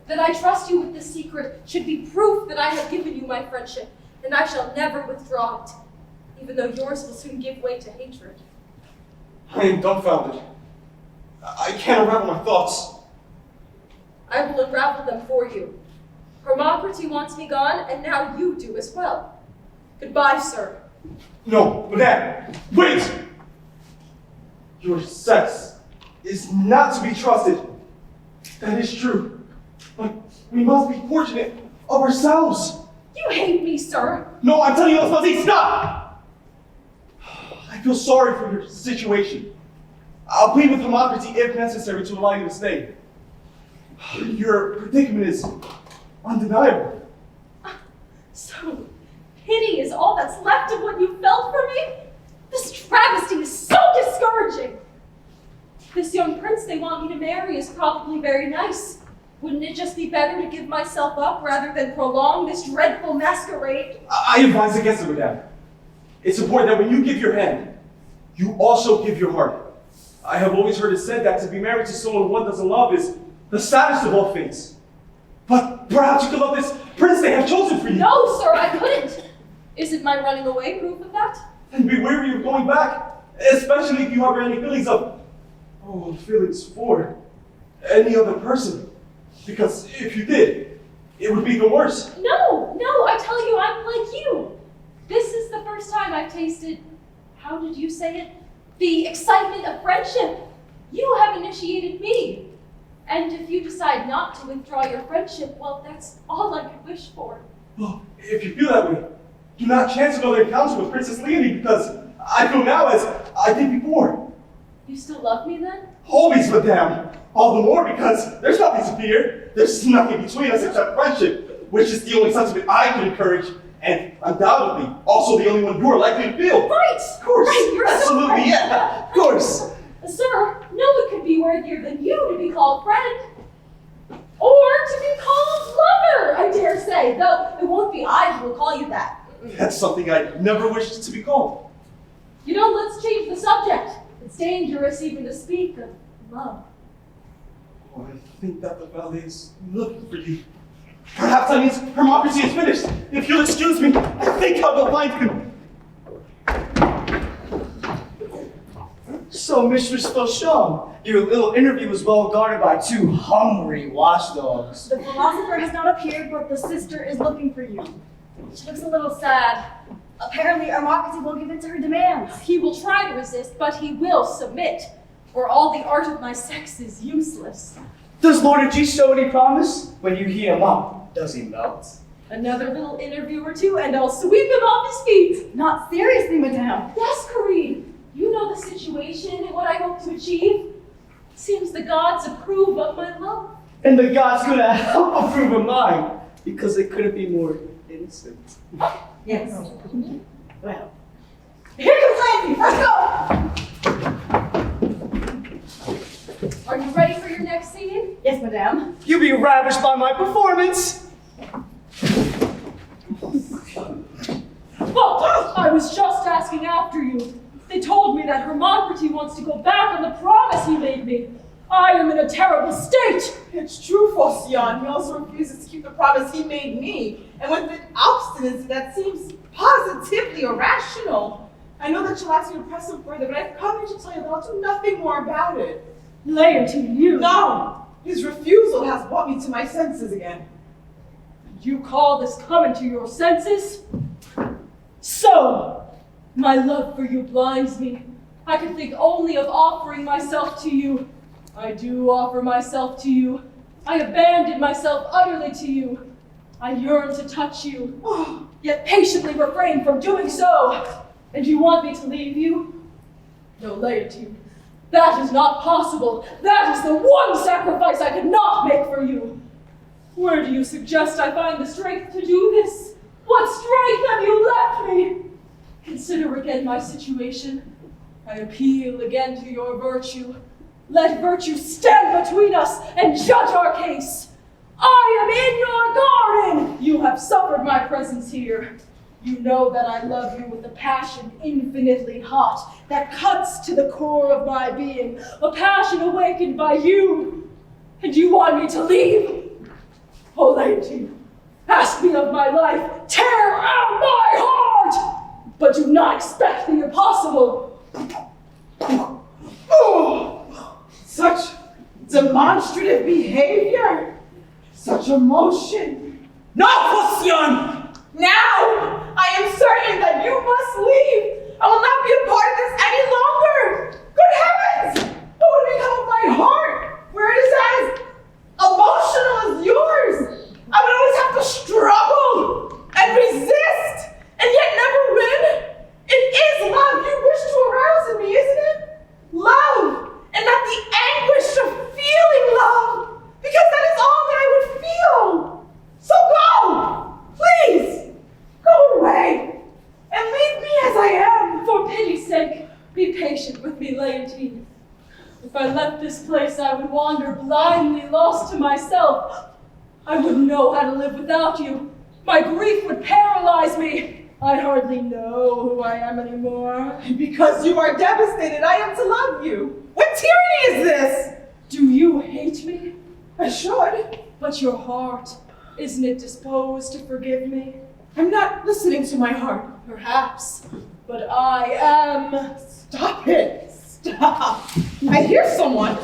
That I trust you with this secret should be proof that I have given you my friendship, and I shall never withdraw it, even though yours will soon give way to hatred. I am dumbfounded. I can't unravel my thoughts. I will unravel them for you. Hermocrates wants me gone, and now you do as well. Goodbye, sir. No, madame, wait! Your sex is not to be trusted. That is true. But we must be fortunate of ourselves. You hate me, sir. No, I'm telling you, Laspasi, stop! I feel sorry for your situation. I'll plead with Hermocrates if necessary to allow you to stay. Your predicament is undeniable. So, pity is all that's left of what you felt for me? This travesty is so discouraging. This young prince they want me to marry is probably very nice. Wouldn't it just be better to give myself up rather than prolong this dreadful masquerade? I advise against it, madame. It's important that when you give your hand, you also give your heart. I have always heard it said that to be married to someone one doesn't love is the saddest of all fates. But perhaps you could love this prince they have chosen for you. No, sir, I couldn't. Isn't my running away proof of that? And be wary of going back, especially if you harbor any feelings for any other person. Because if you did, it would be even worse. No, I tell you, I'm like you. This is the first time I've tasted, how did you say it? The excitement of friendship. You have initiated me. And if you decide not to withdraw your friendship, well, that's all I could wish for. Well, if you feel that way, do not chance another encounter with Princess Leonie, because I feel now as I did before. You still love me then? Always, madame. All the more because there's nothing to fear. There's nothing between us except friendship, which is the only sentiment I can encourage, and undoubtedly also the only one you are likely to feel. Right! Of course. Right, you're so absolutely, right. yeah. Of course. Sir, no one could be worthier than you to be called friend. Or to be called lover, I dare say, though it won't be I who will call you that. That's something I never wished to be called. You know, let's change the subject. It's dangerous even to speak of love. Oh, I think that the valet is looking for you. Perhaps that means Hermocrates is finished. If you'll excuse me, I think I'll go find him. So, Mistress Fauchon, your little interview was well guarded by two hungry watchdogs. The philosopher has not appeared, but the sister is looking for you. She looks a little sad. Apparently, Hermocrates won't give in to her demands. He will try to resist, but he will submit, or all the art of my sex is useless. Does Lord Aegis show any promise? When you heat him up, does he melt? Another little interview or two, and I'll sweep him off his feet. Not seriously, madame. Yes, Corinne. You know the situation and what I hope to achieve. Seems the gods approve of my love. And the gods could help approve of mine, because they couldn't be more innocent. Yes. Well, here comes Lancy. Let's go. Are you ready for your next scene? Yes, madame. You'll be ravished by my performance. Oh, I was just asking after you. They told me that Hermocrates wants to go back on the promise he made me. I am in a terrible state. It's true, Phocion. He also refuses to keep the promise he made me. And with an obstinacy that seems positively irrational. I know that you'll ask me to press him further, but I've come here to tell you that I'll do nothing more about it. Laerty, you. No! His refusal has brought me to my senses again. You call this coming to your senses? So, my love for you blinds me. I can think only of offering myself to you. I do offer myself to you. I abandon myself utterly to you. I yearn to touch you, yet patiently refrain from doing so. And you want me to leave you? No, Laerty. That is not possible. That is the one sacrifice I could not make for you. Where do you suggest I find the strength to do this? What strength have you left me? Consider again my situation. I appeal again to your virtue. Let virtue stand between us and judge our case. I am in your garden. You have suffered my presence here. You know that I love you with a passion infinitely hot that cuts to the core of my being, a passion awakened by you. And you want me to leave? Oh, Leontine, ask me of my life, tear out my heart, but do not expect the impossible. Oh, such demonstrative behavior, such emotion. No, Phocion! Now, I am certain that you must leave. I will not be a part of this any longer. Good heavens! What would become of my heart, where it is as emotional as yours? I would always have to struggle and resist, and yet never win. It is love you wish to arouse in me, isn't it? Love, and not the anguish of feeling love, because that is all that I would feel. So go, please. Go away and leave me as I am. For pity's sake, be patient with me, Leontine. If I left this place, I would wander blindly, lost to myself. I wouldn't know how to live without you. My grief would paralyze me. I hardly know who I am anymore. Because you are devastated, I am to love you. What tyranny is this? Do you hate me? I should. But your heart, isn't it disposed to forgive me? I'm not listening to my heart. Perhaps, but I am. Stop it. Stop. I hear someone.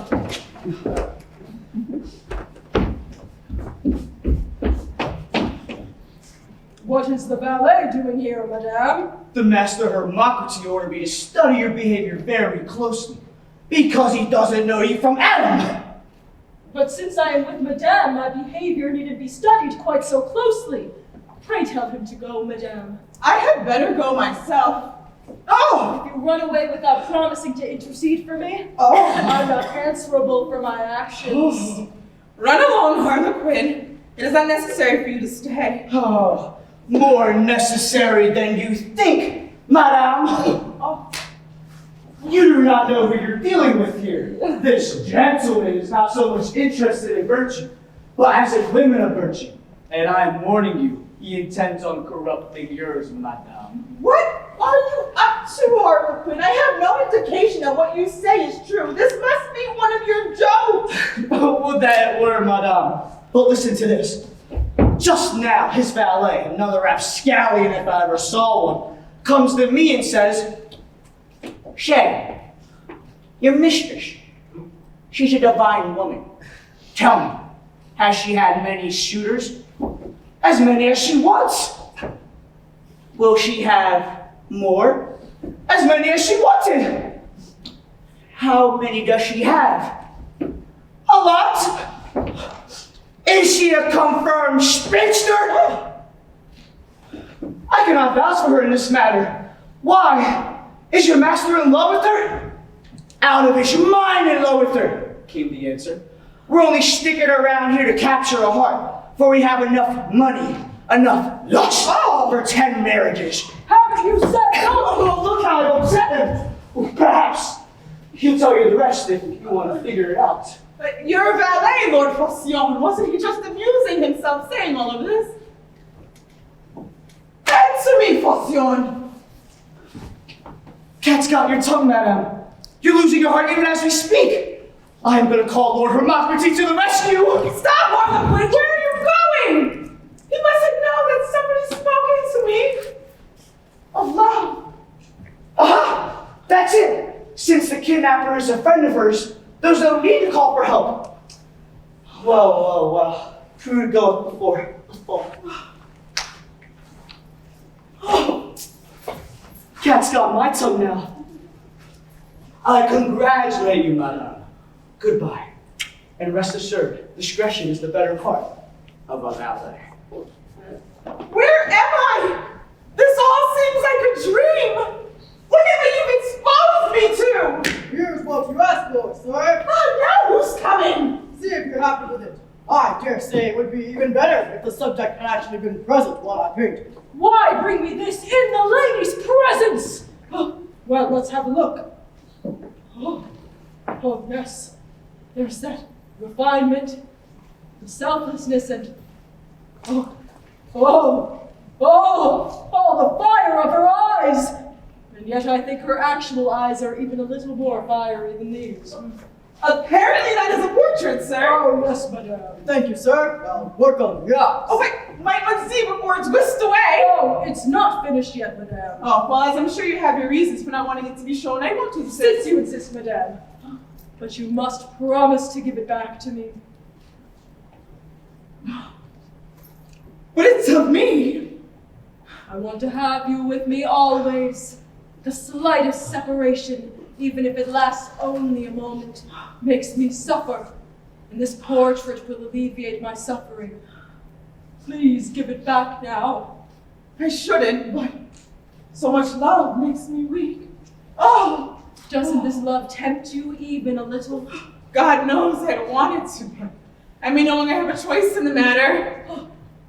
What is the valet doing here, madame? The Master Hermocrates ordered me to study your behavior very closely, because he doesn't know you from Adam. But since I am with madame, my behavior needn't be studied quite so closely. Pray tell him to go, madame. I had better go myself. Oh! If you run away without promising to intercede for me, Oh! I'm not answerable for my actions. Run along, Harlequin. It is unnecessary for you to stay. Oh, more necessary than you think, madame. Oh, You do not know who you're dealing with here. This gentleman is not so much interested in virtue, but as a glimpse of virtue. And I am warning you, he intends on corrupting yours, madame. What are you up to, Harlequin? I have no indication that what you say is true. This must be one of your jokes. Would that it were, madame. But listen to this. Just now, his valet, another rapscallion if I ever saw one, comes to me and says, Shay, your mistress, she's a divine woman. Tell me, has she had many suitors? As many as she wants. Will she have more? As many as she wanted. How many does she have? A lot. Is she a confirmed spinster? I cannot vouch for her in this matter. Why? Is your master in love with her? Out of his mind in love with her, came the answer. We're only sticking around here to capture a heart, for we have enough money, enough lust for 10 marriages. haven't you said no? Oh, look how it upset him. Well, perhaps he'll tell you the rest if you want to figure it out. But your valet, Lord Phocion, wasn't he just amusing himself saying all of this? Answer me, Phocion! Cat's got your tongue, madame. You're losing your heart even as we speak. I am going to call Lord Hermocrates to the rescue. Stop, Harlequin! Where are you going? You mustn't know that somebody's spoken to me. Of love. Aha! That's it. Since the kidnapper is a friend of hers, there's no need to call for help. Well. True to go before the fall. Cat's got my tongue now. I congratulate you, madame. Goodbye. And rest assured, discretion is the better part of a valet. Where am I? This all seems like a dream. Look at what you've exposed me to. Here's what you asked again if the subject had actually been present while I painted. Why bring me this in the lady's presence? Oh, well, let's have a look. Oh, yes. There's that refinement, the selflessness, and the fire of her eyes. And yet I think her actual eyes are even a little more fiery than these. Apparently that is a portrait, sir. Oh, yes, madame. Thank you, sir. I'll work on the eyes. Oh, wait, might not see before it's whisked away. Oh, it's not finished yet, madame. Oh, well, as I'm sure you have your reasons for not wanting it to be shown, I want to insist. Since you insist, madame. But you must promise to give it back to me. But it's of me. I want to have you with me always. The slightest separation, even if it lasts only a moment, makes me suffer. And this portrait will alleviate my suffering. Please give it back now. I shouldn't, but so much love makes me weak. Oh! Doesn't this love tempt you even a little? God knows I don't want it to, but I may no longer have a choice in the matter.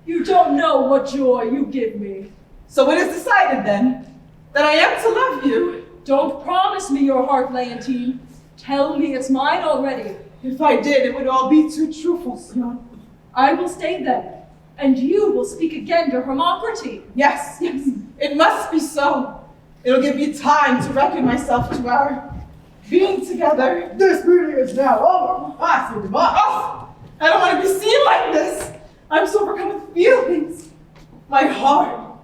You don't know what joy you give me. So it is decided then, that I am to love you. Don't promise me your heart, Leontine. Tell me it's mine already. If I did, it would all be too truthful, Sion. I will stay then, and you will speak again to Hermocrate. Yes, it must be so. It'll give me time to reckon myself to our being together. This meeting is now over. I see goodbye. Oh, I don't want to be seen like this. I'm so overcome with feelings. My heart,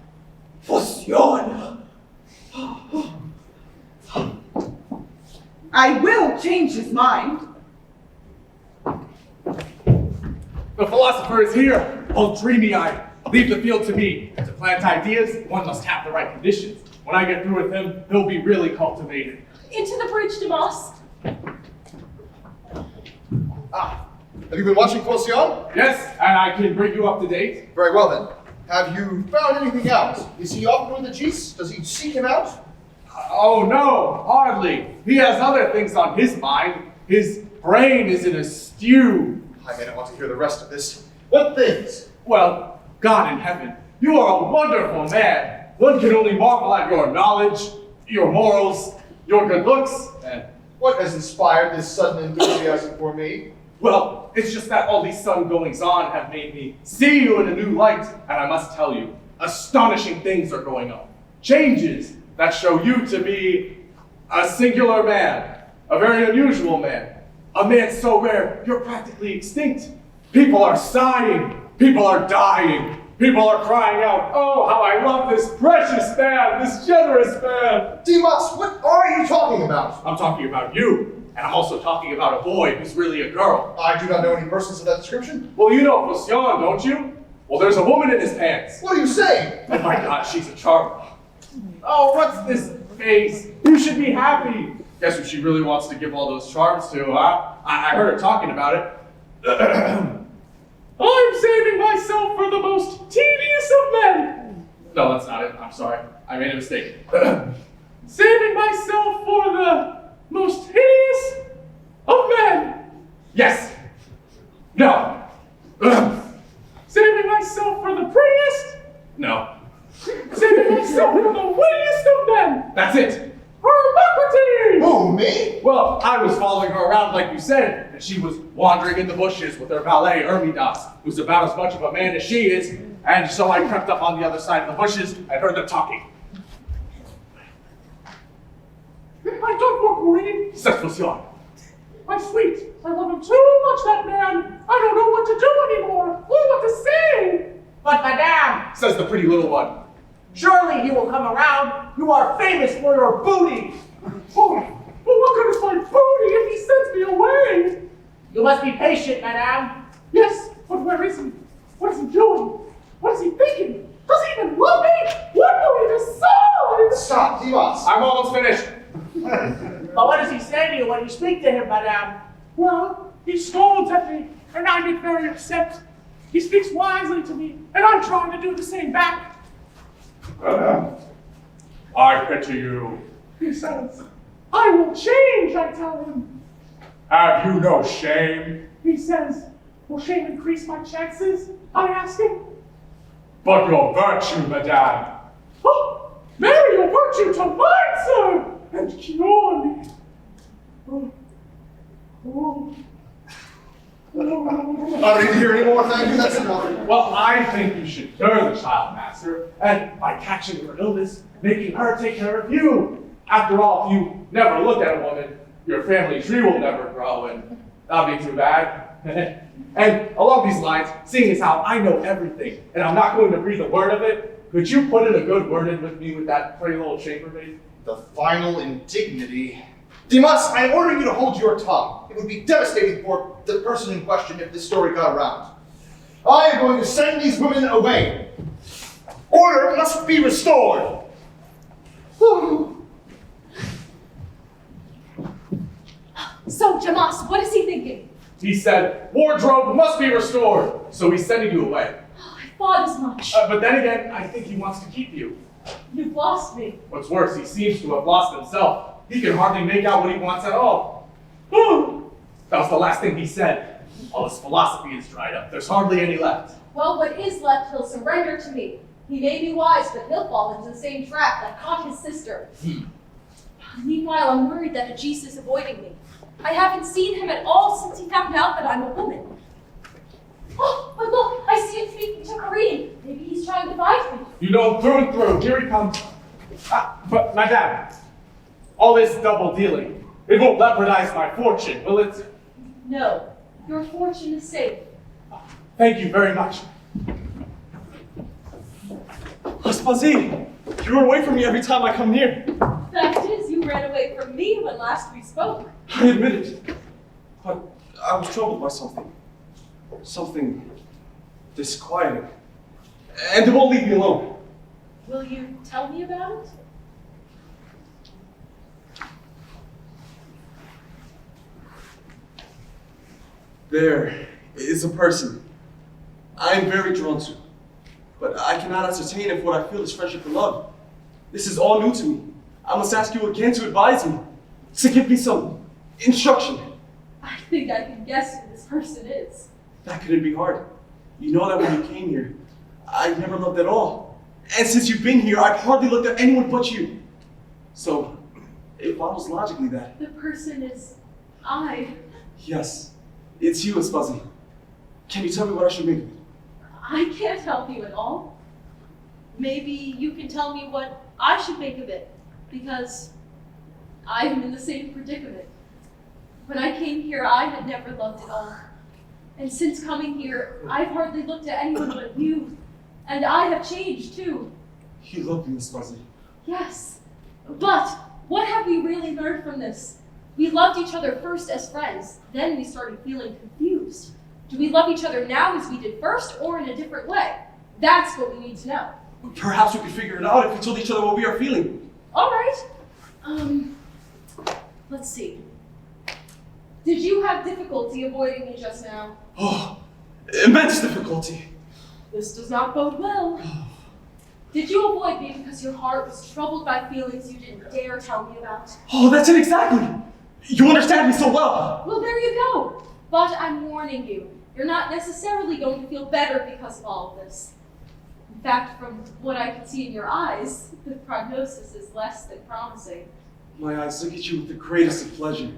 for Sion. I will change his mind. The philosopher is here, all dreamy-eyed. Leave the field to me. To plant ideas, one must have the right conditions. When I get through with him, he'll be really cultivated. Into the bridge, Demas. Ah, have you been watching Quocion? Yes, and I can bring you up to date. Very well then. Have you found anything out? Is he often with the Chiefs? Does he seek him out? Oh no, hardly. He has other things on his mind. His brain is in a stew. I may not want to hear the rest of this. What things? Well, God in heaven, you are a wonderful man. One can only marvel at your knowledge, your morals, your good looks, and What has inspired this sudden enthusiasm for me? well, it's just that all these sun goings on have made me see you in a new light, and I must tell you, astonishing things are going on. Changes that show you to be a singular man, a very unusual man, a man so rare you're practically extinct. People are sighing, people are dying, people are crying out, oh, how I love this precious man, this generous man. Demas, what are you talking about? I'm talking about you. And I'm also talking about a boy who's really a girl. I do not know any persons of that description. Well, you know Phocion, don't you? Well, there's a woman in his pants. What are you saying? Oh my God, she's a charmer. Oh, what's this face? You should be happy. Guess who she really wants to give all those charms to, huh? I heard her talking about it. I'm saving myself for the most tedious of men. No, that's not it. I'm sorry. I made a mistake. Saving myself for the most hideous of men. Yes. No. Saving myself for the prettiest. No. Saving myself for the wittiest of men. That's it. Hermocrate! Who, me? Well, I was following her around like you said, and she was wandering in the bushes with her valet, Hermidas, who's about as much of a man as she is, and so I crept up on the other side of the bushes and heard them talking. I don't want Maureen, says Phocion. My sweet, I love him too much, that man. I don't know what to do anymore, or what to say. But madame, Says the pretty little one. surely he will come around. You are famous for your booty. Oh, well, what good is my booty if he sends me away? You must be patient, madame. Yes, but where is he? What is he doing? What is he thinking? Does he even love me? What will he decide? Stop, Demas. I'm almost finished. But what does he say to you when you speak to him, madame? Well, he scolds at me, and I get very upset. He speaks wisely to me, and I'm trying to do the same back. I pity you, he says. I will change, I tell him. Have you no shame? He says. Will shame increase my chances? I ask him. But your virtue, madame. Oh, marry your virtue to mine, sir, and cure me. I don't need to hear any more, thank you, that's enough. Well, I think you should cure the child, master, and by catching her illness, making her take care of you. After all, if you never look at a woman, your family tree will never grow, and that'll be too bad. And along these lines, seeing as how I know everything, and I'm not going to breathe a word of it, could you put in a good word in with me with that pretty little chambermaid? The final indignity. Dimas, I am ordering you to hold your tongue. It would be devastating for the person in question if this story got around. I am going to send these women away. Order must be restored. So, Jamas, what is he thinking? He said, wardrobe must be restored, so he's sending you away. I thought as much. But then again, I think he wants to keep you. You've lost me. What's worse, he seems to have lost himself. He can hardly make out what he wants at all. That was the last thing he said. All his philosophy is dried up. There's hardly any left. Well, what is left, he'll surrender to me. He may be wise, but he'll fall into the same trap that caught his sister. Meanwhile, I'm worried that Agis is avoiding me. I haven't seen him at all since he found out that I'm a woman. Oh, but look, I see him speaking to Kareem. Maybe he's trying to find me. You know him through and through. Here he comes. But, madame, all this double dealing, it won't jeopardize my fortune, will it? No, your fortune is safe. Thank you very much. Aspazi, you run away from me every time I come near. Fact is, you ran away from me when last we spoke. I admit it. But I was troubled by something. Something disquieting. And it won't leave me alone. Will you tell me about it? There is a person I am very drawn to, but I cannot ascertain if what I feel is friendship or love. This is all new to me. I must ask you again to advise me, to give me some instruction. I think I can guess who this person is. That couldn't be hard. You know that when you came here, I never loved at all. And since you've been here, I've hardly looked at anyone but you. So, it follows logically that, The person is I. yes, it's you, Aspazi. Can you tell me what I should make of it? I can't help you at all. Maybe you can tell me what I should make of it, because I am in the same predicament. When I came here, I had never loved at all. And since coming here, I've hardly looked at anyone but you. And I have changed too. You love me, Aspazi. Yes. But what have we really learned from this? We loved each other first as friends, then we started feeling confused. Do we love each other now as we did first, or in a different way? That's what we need to know. Perhaps we could figure it out if we told each other what we are feeling. All right. Let's see. Did you have difficulty avoiding me just now? Oh, immense difficulty. This does not bode well. Did you avoid me because your heart was troubled by feelings you didn't dare tell me about? Oh, that's it exactly. You understand me so well. Well, there you go. But I'm warning you, you're not necessarily going to feel better because of all of this. In fact, from what I can see in your eyes, the prognosis is less than promising. My eyes look at you with the greatest of pleasure.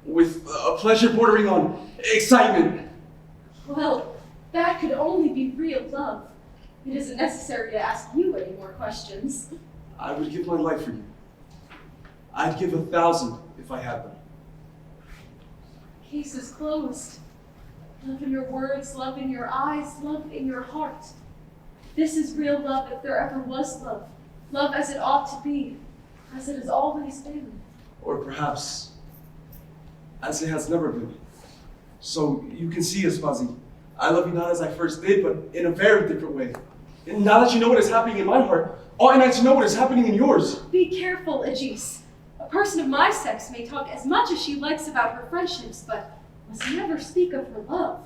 With a pleasure bordering on excitement. Well, that could only be real love. It isn't necessary to ask you any more questions. I would give my life for you. I'd give 1,000 if I had them. Case is closed. Love in your words, love in your eyes, love in your heart. This is real love if there ever was love. Love as it ought to be, as it has always been. Or perhaps, as it has never been. So you can see, Aspazi, I love you not as I first did, but in a very different way. And now that you know what is happening in my heart, ought I not to know what is happening in yours? Be careful, Agis. A person of my sex may talk as much as she likes about her friendships, but must never speak of her love.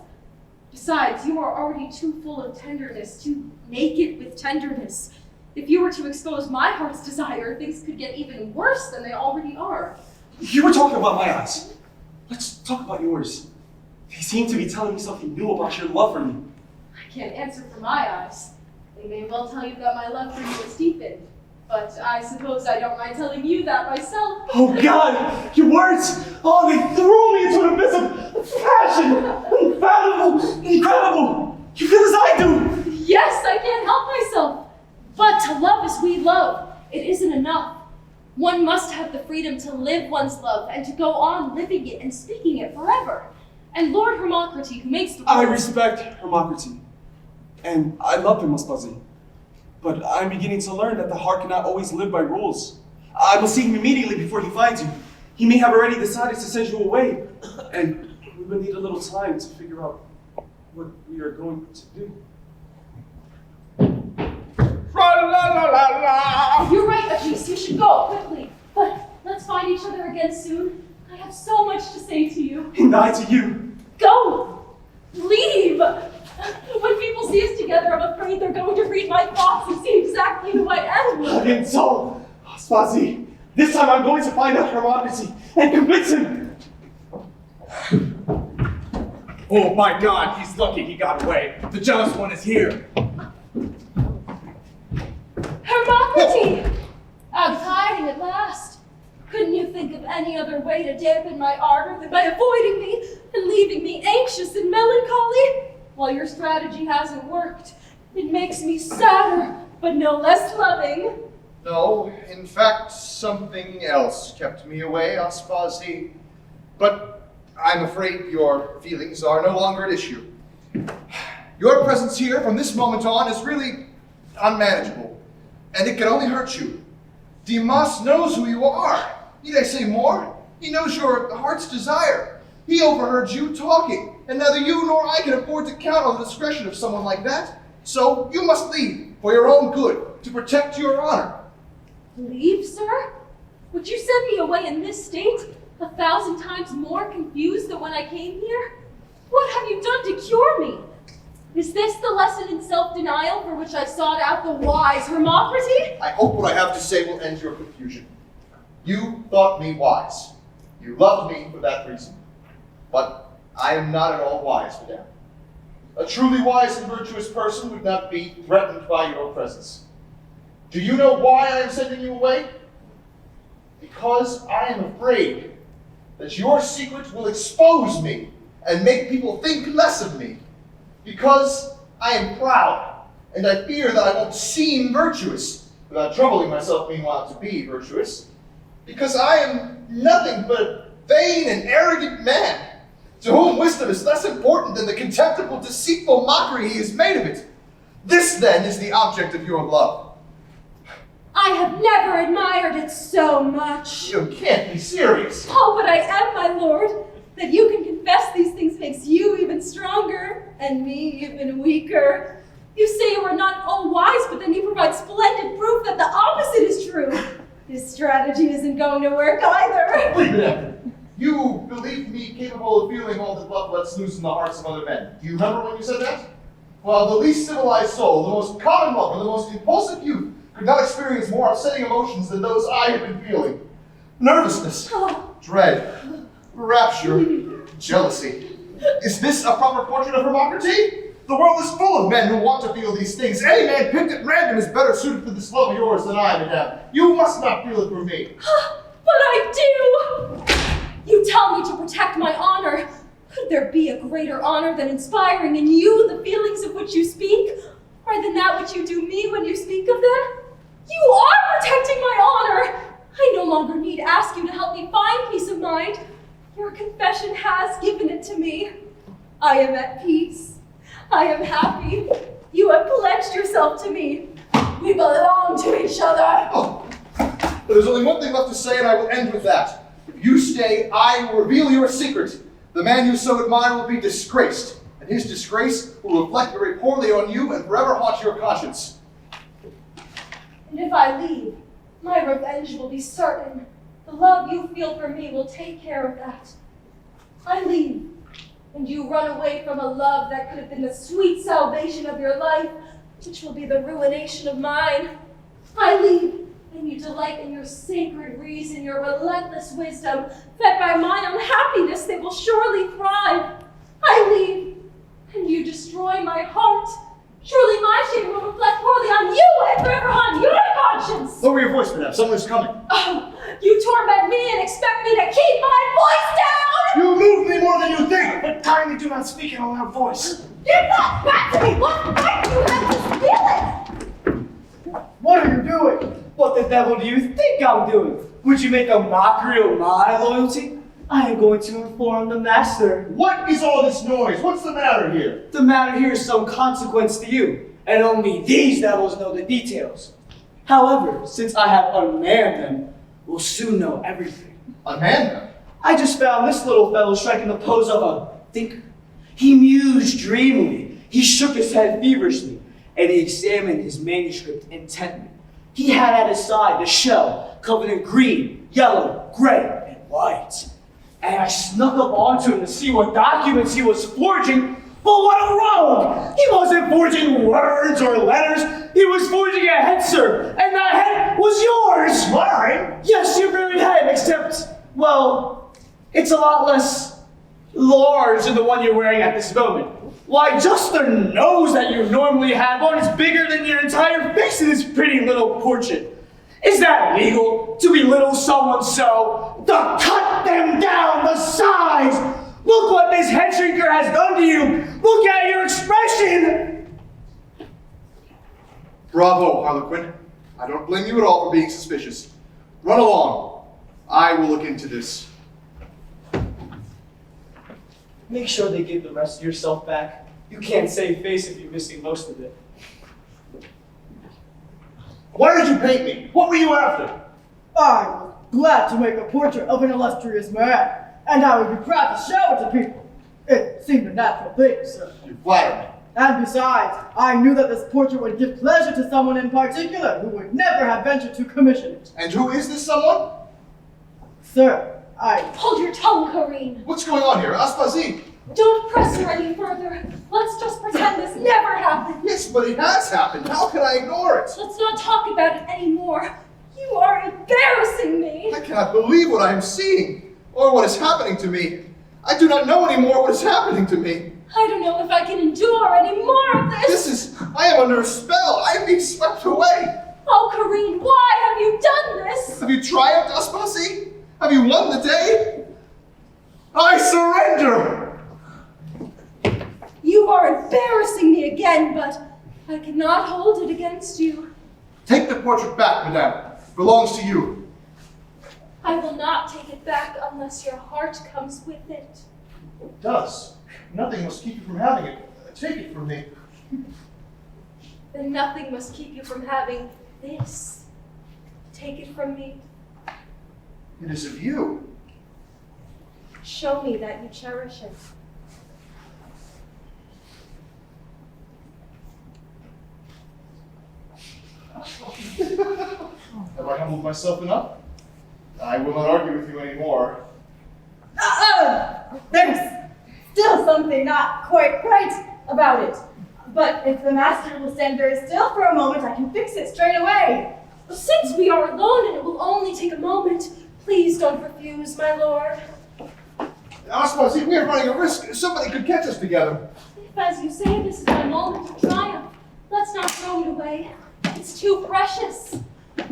Besides, you are already too full of tenderness, too naked with tenderness. If you were to expose my heart's desire, things could get even worse than they already are. You were talking about my eyes. Let's talk about yours. They seem to be telling me something new about your love for me. I I can't answer for my eyes. They may well tell you that my love for you has deepened, but I suppose I don't mind telling you that myself. Oh God, your words! Oh, they threw me into an abyss of passion! Unfathomable! Incredible! You feel as I do! Yes, I can't help myself. But to love as we love, it isn't enough. One must have the freedom to live one's love and to go on living it and speaking it forever. And Lord Hermocrates, who makes the rules... I respect Hermocrates, and I love him, Aspazi. But I'm beginning to learn that the heart cannot always live by rules. I will seek him immediately before he finds you. He may have already decided to send you away, and we will need a little time to figure out what we are going to do. You're right, Achilles, you should go quickly. But let's find each other again soon. I have so much to say to you. And I to you. Go! Leave! When people see us together, I'm afraid they're going to read my thoughts and see exactly who I am. Again, so, Aspazi, this time I'm going to find out Hermocrates and convince him. Oh my God, he's lucky he got away. The jealous one is here. Hermocrates! Out of hiding at last. Couldn't you think of any other way to dampen my ardor than by avoiding me and leaving me anxious and melancholy? While your strategy hasn't worked, it makes me sadder, but no less loving. No, in fact, something else kept me away, Aspazi. But I'm afraid your feelings are no longer at issue. Your presence here from this moment on is really unmanageable, and it can only hurt you. Demas knows who you are. Need I say more? He knows your heart's desire. He overheard you talking, and neither you nor I can afford to count on the discretion of someone like that. So you must leave, for your own good, to protect your honor. Leave, sir? Would you send me away in this state, 1,000 times more confused than when I came here? What have you done to cure me? Is this the lesson in self-denial for which I sought out the wise Hermocrates? I hope what I have to say will end your confusion. You thought me wise. You loved me for that reason. But I am not at all wise, madame. A truly wise and virtuous person would not be threatened by your presence. Do you know why I am sending you away? Because I am afraid that your secret will expose me and make people think less of me. Because I am proud, and I fear that I won't seem virtuous, without troubling myself meanwhile to be virtuous. Because I am nothing but a vain and arrogant man, to whom wisdom is less important than the contemptible, deceitful mockery he has made of it. This, then, is the object of your love. I have never admired it so much. You can't be serious. Oh, but I am, my lord. That you can confess these things makes you even stronger, and me even weaker. You say you are not all wise, but then you provide splendid proof that the opposite is true. This strategy isn't going to work either. Wait a minute. You believe me capable of feeling all that love lets loose in the hearts of other men. Do you remember when you said that? Well, the least civilized soul, the most common lover, the most impulsive youth, could not experience more upsetting emotions than those I have been feeling. Nervousness, dread, rapture, jealousy. Is this a proper portrait of Hermocrates? The world is full of men who want to feel these things. Any man picked at random is better suited for this love of yours than I, madame. You must not feel it for me. But I do! You tell me to protect my honor. Could there be a greater honor than inspiring in you the feelings of which you speak? Or than that which you do me when you speak of them? You are protecting my honor! I no longer need ask you to help me find peace of mind. Your confession has given it to me. I am at peace. I am happy. You have pledged yourself to me. We belong to each other. Oh, but there's only one thing left to say, and I will end with that. If you stay, I will reveal your secret. The man you so admire will be disgraced, and his disgrace will reflect very poorly on you and forever haunt your conscience. And if I leave, my revenge will be certain. The love you feel for me will take care of that. I leave, and you run away from a love that could have been the sweet salvation of your life, which will be the ruination of mine. I leave, and you delight in your sacred reason, your relentless wisdom. Fed by my unhappiness, they will surely thrive. I leave, And you destroy my heart. Surely my shame will reflect poorly on you and forever haunt your conscience. Lower your voice, madame. Someone is coming. Oh, you torment me and expect me to keep my voice down? You move me more than you think, but kindly do not speak in a loud voice. Give that back to me! What right do you have to steal it? What are you doing? What the devil do you think I'm doing? Would you make a mockery of my loyalty? I am going to inform the master. What is all this noise? What's the matter here? The matter here is some consequence to you, and only these devils know the details. However, since I have unmanned them, we'll soon know everything. Unman them. I just found this little fellow striking the pose of a thinker. He mused dreamily, he shook his head feverishly, and he examined his manuscript intently. He had at his side the shell covered in green, yellow, gray, and white. And I snuck up onto him to see what documents he was forging, but what a rogue! He wasn't forging words or letters, he was forging a head, sir, and that head was yours! Mine? Yes, your very head, except, well, it's a lot less large than the one you're wearing at this moment. Why, just the nose that you normally have on is bigger than your entire face in this pretty little portrait. Is that legal, to belittle someone so? To cut them down the size? Look what this head shrinker has done to you! Look at your expression! Bravo, Harlequin. I don't blame you at all for being suspicious. Run along. I will look into this. Make sure they give the rest of yourself back. You can't save face if you're missing most of it. Why did you paint me? What were you after? I was glad to make a portrait of an illustrious man, and I would be proud to show it to people. It seemed a natural thing, sir. You flatter me. And besides, I knew that this portrait would give pleasure to someone in particular who would never have ventured to commission it. And who is this someone? Sir, I... Hold your tongue, Karine. What's going on here? Aspazi? Don't press her any further. Let's just pretend this never happened. Yes, but it has happened. How can I ignore it? Let's not talk about it anymore. You are embarrassing me. I cannot believe what I am seeing, or what is happening to me. I do not know anymore what is happening to me. I don't know if I can endure any more of this. I am under a spell. I am being swept away. Oh, Karine, why have you done this? Have you triumphed, Aspasi? Have you won the day? I surrender! You are embarrassing me again, but I cannot hold it against you. Take the portrait back, madame. It belongs to you. I will not take it back unless your heart comes with it. It does. Nothing must keep you from having it. Take it from me. Then nothing must keep you from having this. Take it from me. It is of you. Show me that you cherish it. Have I humbled myself enough? I will not argue with you anymore. There's still something not quite right about it. But if the master will stand very still for a moment, I can fix it straight away. Since we are alone and it will only take a moment, please don't refuse, my lord. Aspasi, we are running a risk. Somebody could catch us together. If, as you say, this is my moment of triumph, let's not throw it away. It's too precious.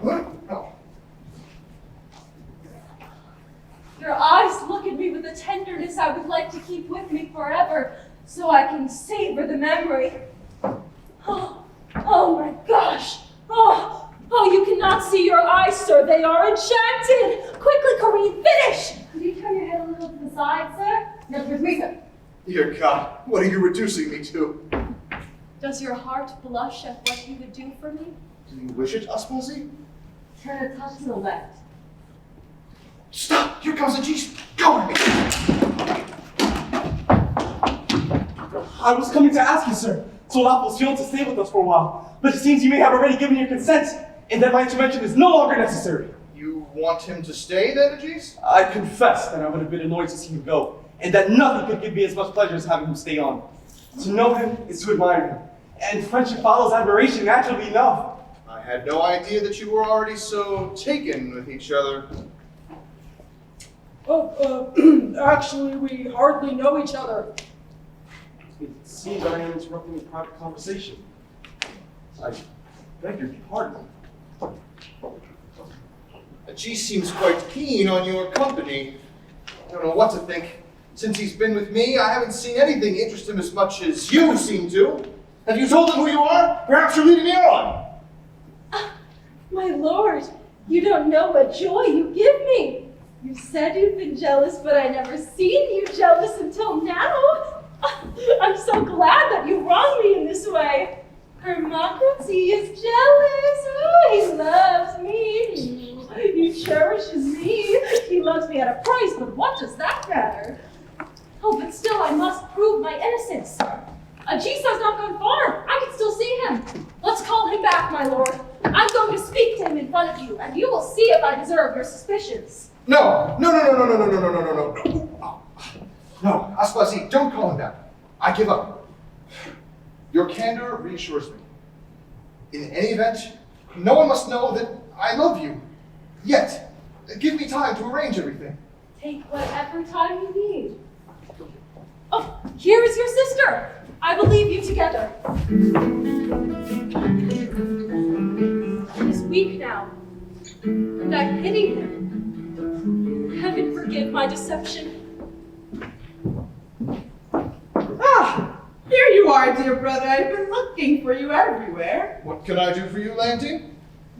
Oh. Your eyes look at me with a tenderness I would like to keep with me forever, so I can savor the memory. Oh my gosh! Oh, you cannot see your eyes, sir. They are enchanted. Quickly, Karine, finish. Could you turn your head a little to the side, sir? Yes, with me, sir. Dear God, what are you reducing me to? Does your heart blush at what you would do for me? Do you wish it, Aspasi? Turn a touch to the left. Stop! Here comes the G. Go! I was coming to ask you, sir, to allow Phil to stay with us for a while, but it seems you may have already given your consent, and that my intervention is no longer necessary. You want him to stay, then, Aegis? I confess that I would have been annoyed to see him go, and that nothing could give me as much pleasure as having him stay on. To know him is to admire him, and friendship follows admiration naturally enough. I had no idea that you were already so taken with each other. Actually, we hardly know each other. It seems I am interrupting a private conversation. I beg your pardon. G seems quite keen on your company. I don't know what to think. Since he's been with me, I haven't seen anything interest him as much as you seem to. Have you told him who you are? Perhaps you're leading me on. My lord, you don't know what joy you give me. You said you've been jealous, but I never seen you jealous until now. I'm so glad that you wronged me in this way. Hermocracy is jealous. Oh, he loves me. He cherishes me. He loves me at a price, but what does that matter? Oh, but still I must prove my innocence. Ajisa's not gone far. I can still see him. Let's call him back, my lord. I'm going to speak to him in front of you, and you will see if I deserve your suspicions. No. No, Aspazi, don't call him back. I give up. Your candor reassures me. In any event, no one must know that I love you. Yet, give me time to arrange everything. Take whatever time you need. Oh, here is your sister. I will leave you together. He is weak now, and I pity him. Heaven forgive my deception. Ah, here you are, dear brother. I've been looking for you everywhere. What can I do for you, Lanty?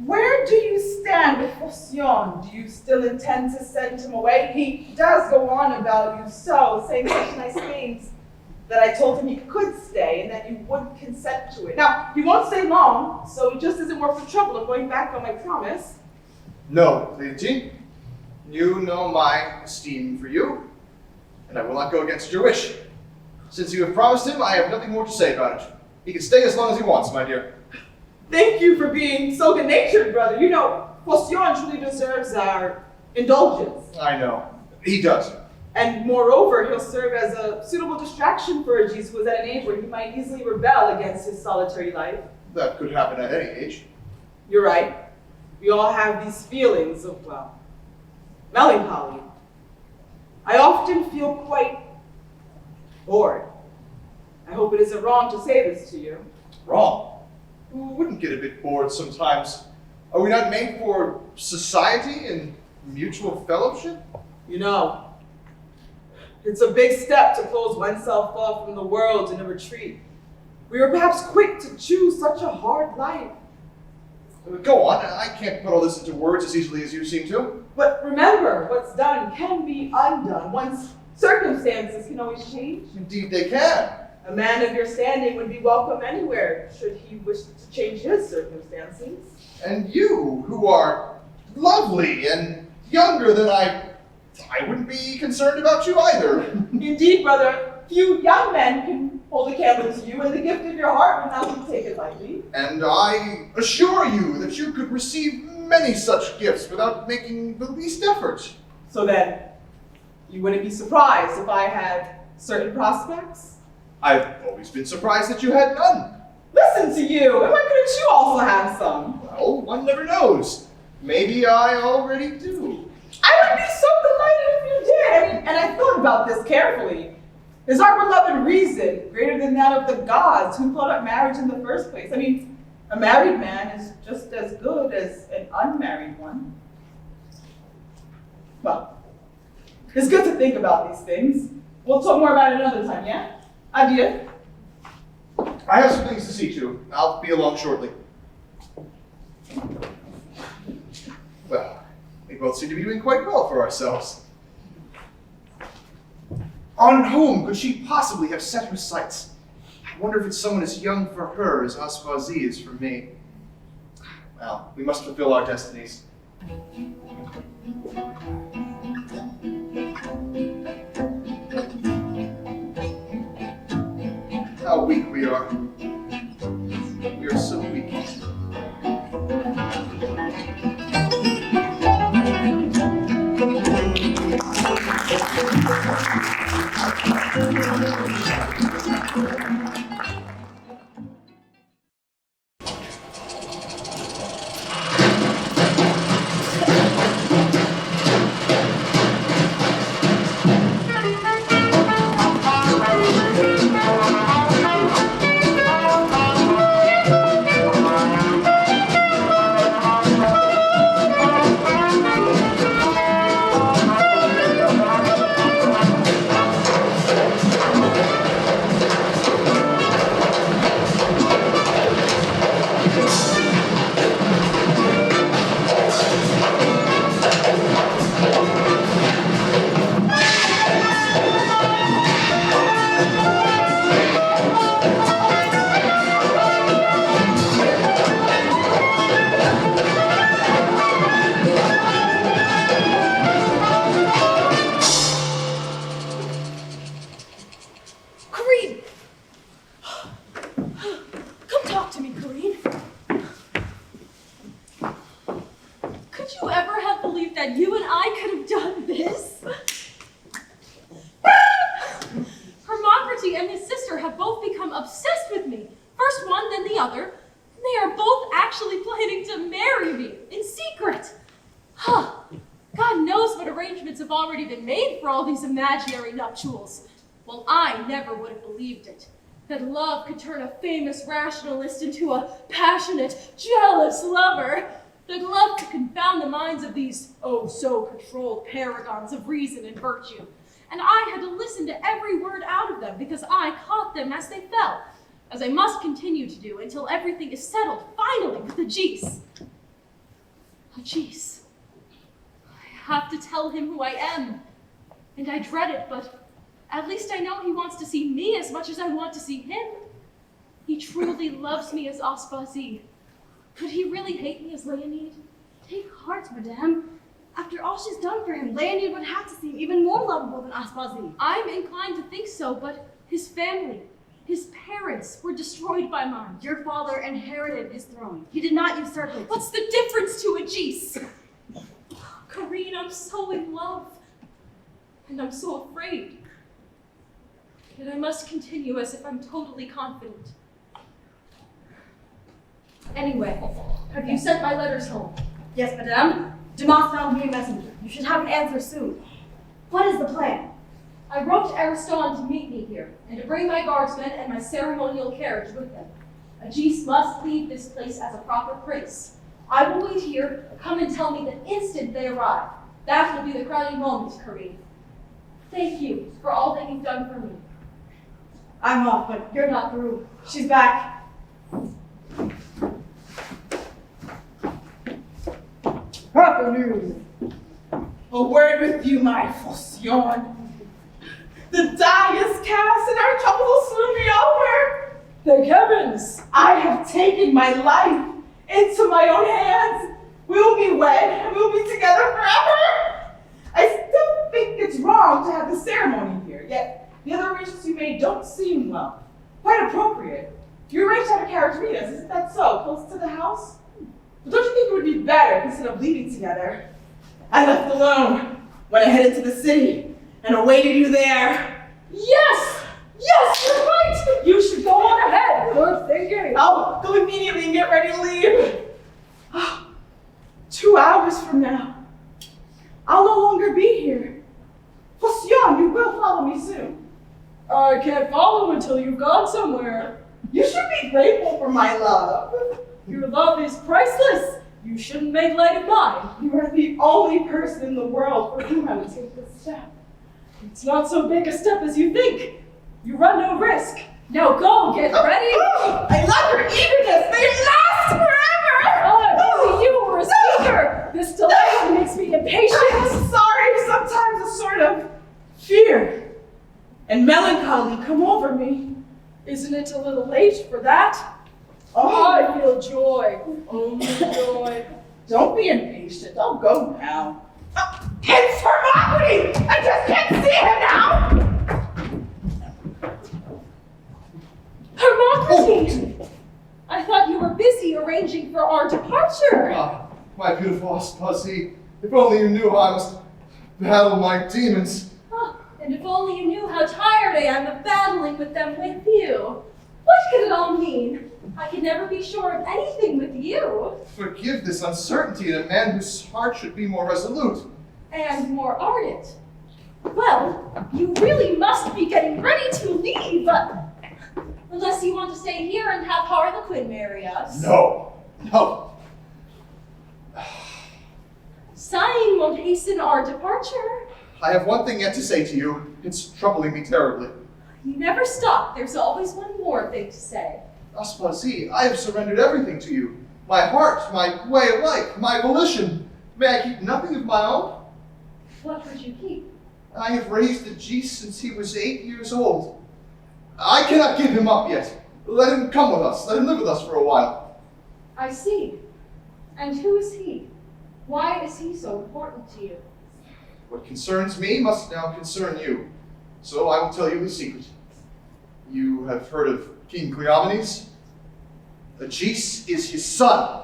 Where do you stand with Phocion? Do you still intend to send him away? He does go on about you so, saying such nice things, that I told him he could stay and that you would consent to it. Now, he won't stay long, so it just isn't worth the trouble of going back on my promise. No, Lanty. You know my esteem for you, and I will not go against your wish. Since you have promised him, I have nothing more to say about it. He can stay as long as he wants, my dear. Thank you for being so good-natured, brother. You know, Phocion truly deserves our indulgence. I know. He does. And moreover, he'll serve as a suitable distraction for Agis, who is at an age where he might easily rebel against his solitary life. That could happen at any age. You're right. We all have these feelings of, well, melancholy. I often feel quite bored. I hope it isn't wrong to say this to you. Wrong? Who wouldn't get a bit bored sometimes? Are we not made for society and mutual fellowship? You know, it's a big step to close oneself off from the world in a retreat. We were perhaps quick to choose such a hard life. Go on, I can't put all this into words as easily as you seem to. But remember, what's done can be undone. One's circumstances can always change. Indeed they can. A man of your standing would be welcome anywhere, should he wish to change his circumstances. And you, who are lovely and younger than I wouldn't be concerned about you either. Indeed, brother, few young men can hold a candle to you, and the gift of your heart would not be taken lightly. And I assure you that you could receive many such gifts without making the least effort. So then, you wouldn't be surprised if I had certain prospects? I've always been surprised that you had none. Listen to you! Why couldn't you also have some? Well, one never knows. Maybe I already do. I would be so delighted if you did! And I thought about this carefully. Is our beloved reason greater than that of the gods who thought up marriage in the first place? I mean, a married man is just as good as an unmarried one. Well, it's good to think about these things. We'll talk more about it another time, yeah? Adieu. I have some things to see to. I'll be along shortly. Well, we both seem to be doing quite well for ourselves. On whom could she possibly have set her sights? I wonder if it's someone as young for her as Aspazi is for me. Well, we must fulfill our destinies. How weak we are. We are so weak. Kareen! Come talk to me, Kareen. Could you ever have believed that you and I could have done this? Hermocrates and his sister have both become obsessed with me. First one, then the other. They are both actually planning to marry me in secret. Huh. God knows what arrangements have already been made for all these imaginary nuptials. Well, I never would have believed it. That love could turn a famous rationalist into a passionate, jealous lover. That love could confound the minds of these oh-so-controlled paragons of reason and virtue. And I had to listen to every word out of them because I caught them as they fell, as I must continue to do until everything is settled, finally, with Agis. Agis. I have to tell him who I am, and I dread it, but at least I know he wants to see me as much as I want to see him. He truly loves me as Aspasie. Could he really hate me as Leonid? Take heart, madame. After all she's done for him, Leonid would have to seem even more lovable than Aspasie. I'm inclined to think so, but his family, his parents were destroyed by mine. Your father inherited his throne. He did not usurp it. What's the difference to Agis? Kareen, I'm so in love, and I'm so afraid. Yet I must continue as if I'm totally confident. Anyway, have you sent my letters home? Yes, madame. Dumas found me a messenger. You should have an answer soon. What is the plan? I wrote to Ariston to meet me here, and to bring my guardsmen and my ceremonial carriage with them. Agis must leave this place as a proper prince. I will wait here. Come and tell me the instant they arrive. That will be the crowning moment, Kareen. Thank you for all that you've done for me. I'm off, but you're not through. She's back. Happening. A word with you, my Phocion. The die is cast and our troubles will soon be over. Thank heavens. I have taken my life into my own hands. We will be wed and we will be together forever. I still think it's wrong to have the ceremony here, yet the other arrangements you made don't seem, well, quite appropriate. You arranged to have a carriage meet us, isn't that so? Close to the house? But don't you think it would be better if instead of leaving together, I left alone, went ahead into the city, and awaited you there? Yes! Yes, you're right! You should go on ahead. Good thinking. I'll go immediately and get ready to leave. 2 hours from now, I'll no longer be here. Phocion, you will follow me soon. I can't follow until you've gone somewhere. You should be grateful for my love. Your love is priceless. You shouldn't make light of mine. You are the only person in the world for whom I would take this step. It's not so big a step as you think. You run no risk. Now go, get ready. I love your eagerness. May it last forever. Oh, you were a speaker. This delay makes me impatient. I'm sorry. Sometimes a sort of fear and melancholy come over me. Isn't it a little late for that? Oh, I feel joy. Only joy. don't be impatient. I'll go now. It's Hermocrates! I just can't see him now! Hermocrates! I thought you were busy arranging for our departure. Ah, my beautiful Aspasie, if only you knew how I must battle my demons. Oh, and if only you knew how tired I am of battling with them with you. What could it all mean? I can never be sure of anything with you. Forgive this uncertainty in a man whose heart should be more resolute. And more ardent. Well, you really must be getting ready to leave. Unless you want to stay here and have Harlequin marry us. No, no. Sighing won't hasten our departure. I have one thing yet to say to you. It's troubling me terribly. You never stop. There's always one more thing to say. Aspazi, I have surrendered everything to you. My heart, my way of life, my volition. May I keep nothing of my own? What would you keep? I have raised Ajis since he was 8 years old. I cannot give him up yet. Let him come with us. Let him live with us for a while. I see. And who is he? Why is he so important to you? What concerns me must now concern you. So I will tell you the secret. You have heard of King Cleomenes? Ajis is his son.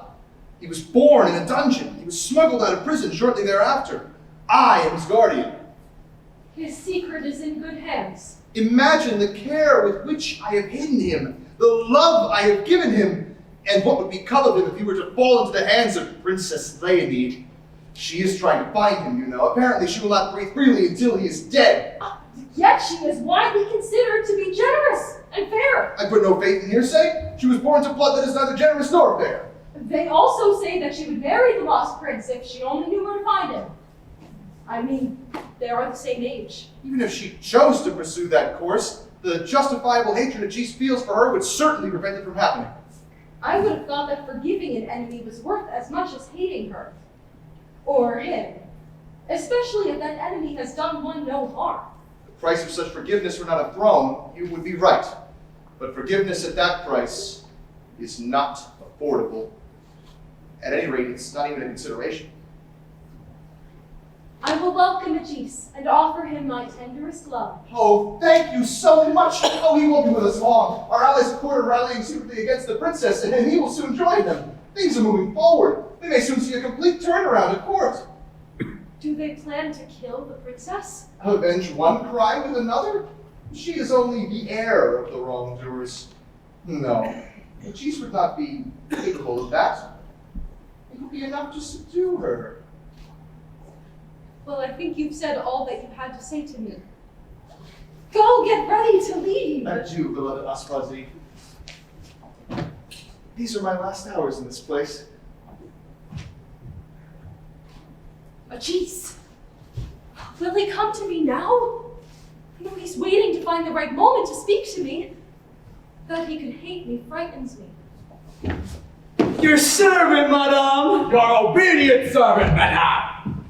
He was born in a dungeon. He was smuggled out of prison shortly thereafter. I am his guardian. His secret is in good hands. Imagine the care with which I have hidden him, the love I have given him, and what would become of him if he were to fall into the hands of Princess Leonide. She is trying to find him, you know. Apparently she will not breathe freely until he is dead. Yet she is widely considered to be generous and fair. I put no faith in hearsay. She was born to blood that is neither generous nor fair. They also say that she would marry the lost prince if she only knew where to find him. I mean, they are the same age. Even if she chose to pursue that course, the justifiable hatred Ajis feels for her would certainly prevent it from happening. I would have thought that forgiving an enemy was worth as much as hating her. Or him. Especially if that enemy has done one no harm. The price of such forgiveness were not a throne, you would be right. But forgiveness at that price is not affordable. At any rate, it's not even a consideration. I will welcome Ajis and offer him my tenderest love. Oh, thank you so much. Oh, he won't be with us long. Our allies at court are rallying secretly against the princess, and he will soon join them. Things are moving forward. We may soon see a complete turnaround at court. Do they plan to kill the princess? Avenge one crime with another? She is only the heir of the wrongdoers. No, Ajis would not be capable of that. It would be enough to subdue her. Well, I think you've said all that you had to say to me. Go get ready to leave. Adieu, beloved Aspazi. These are my last hours in this place. Ajis, will he come to me now? I know he's waiting to find the right moment to speak to me. That he could hate me frightens me. Your servant, madame! Your obedient servant, madame!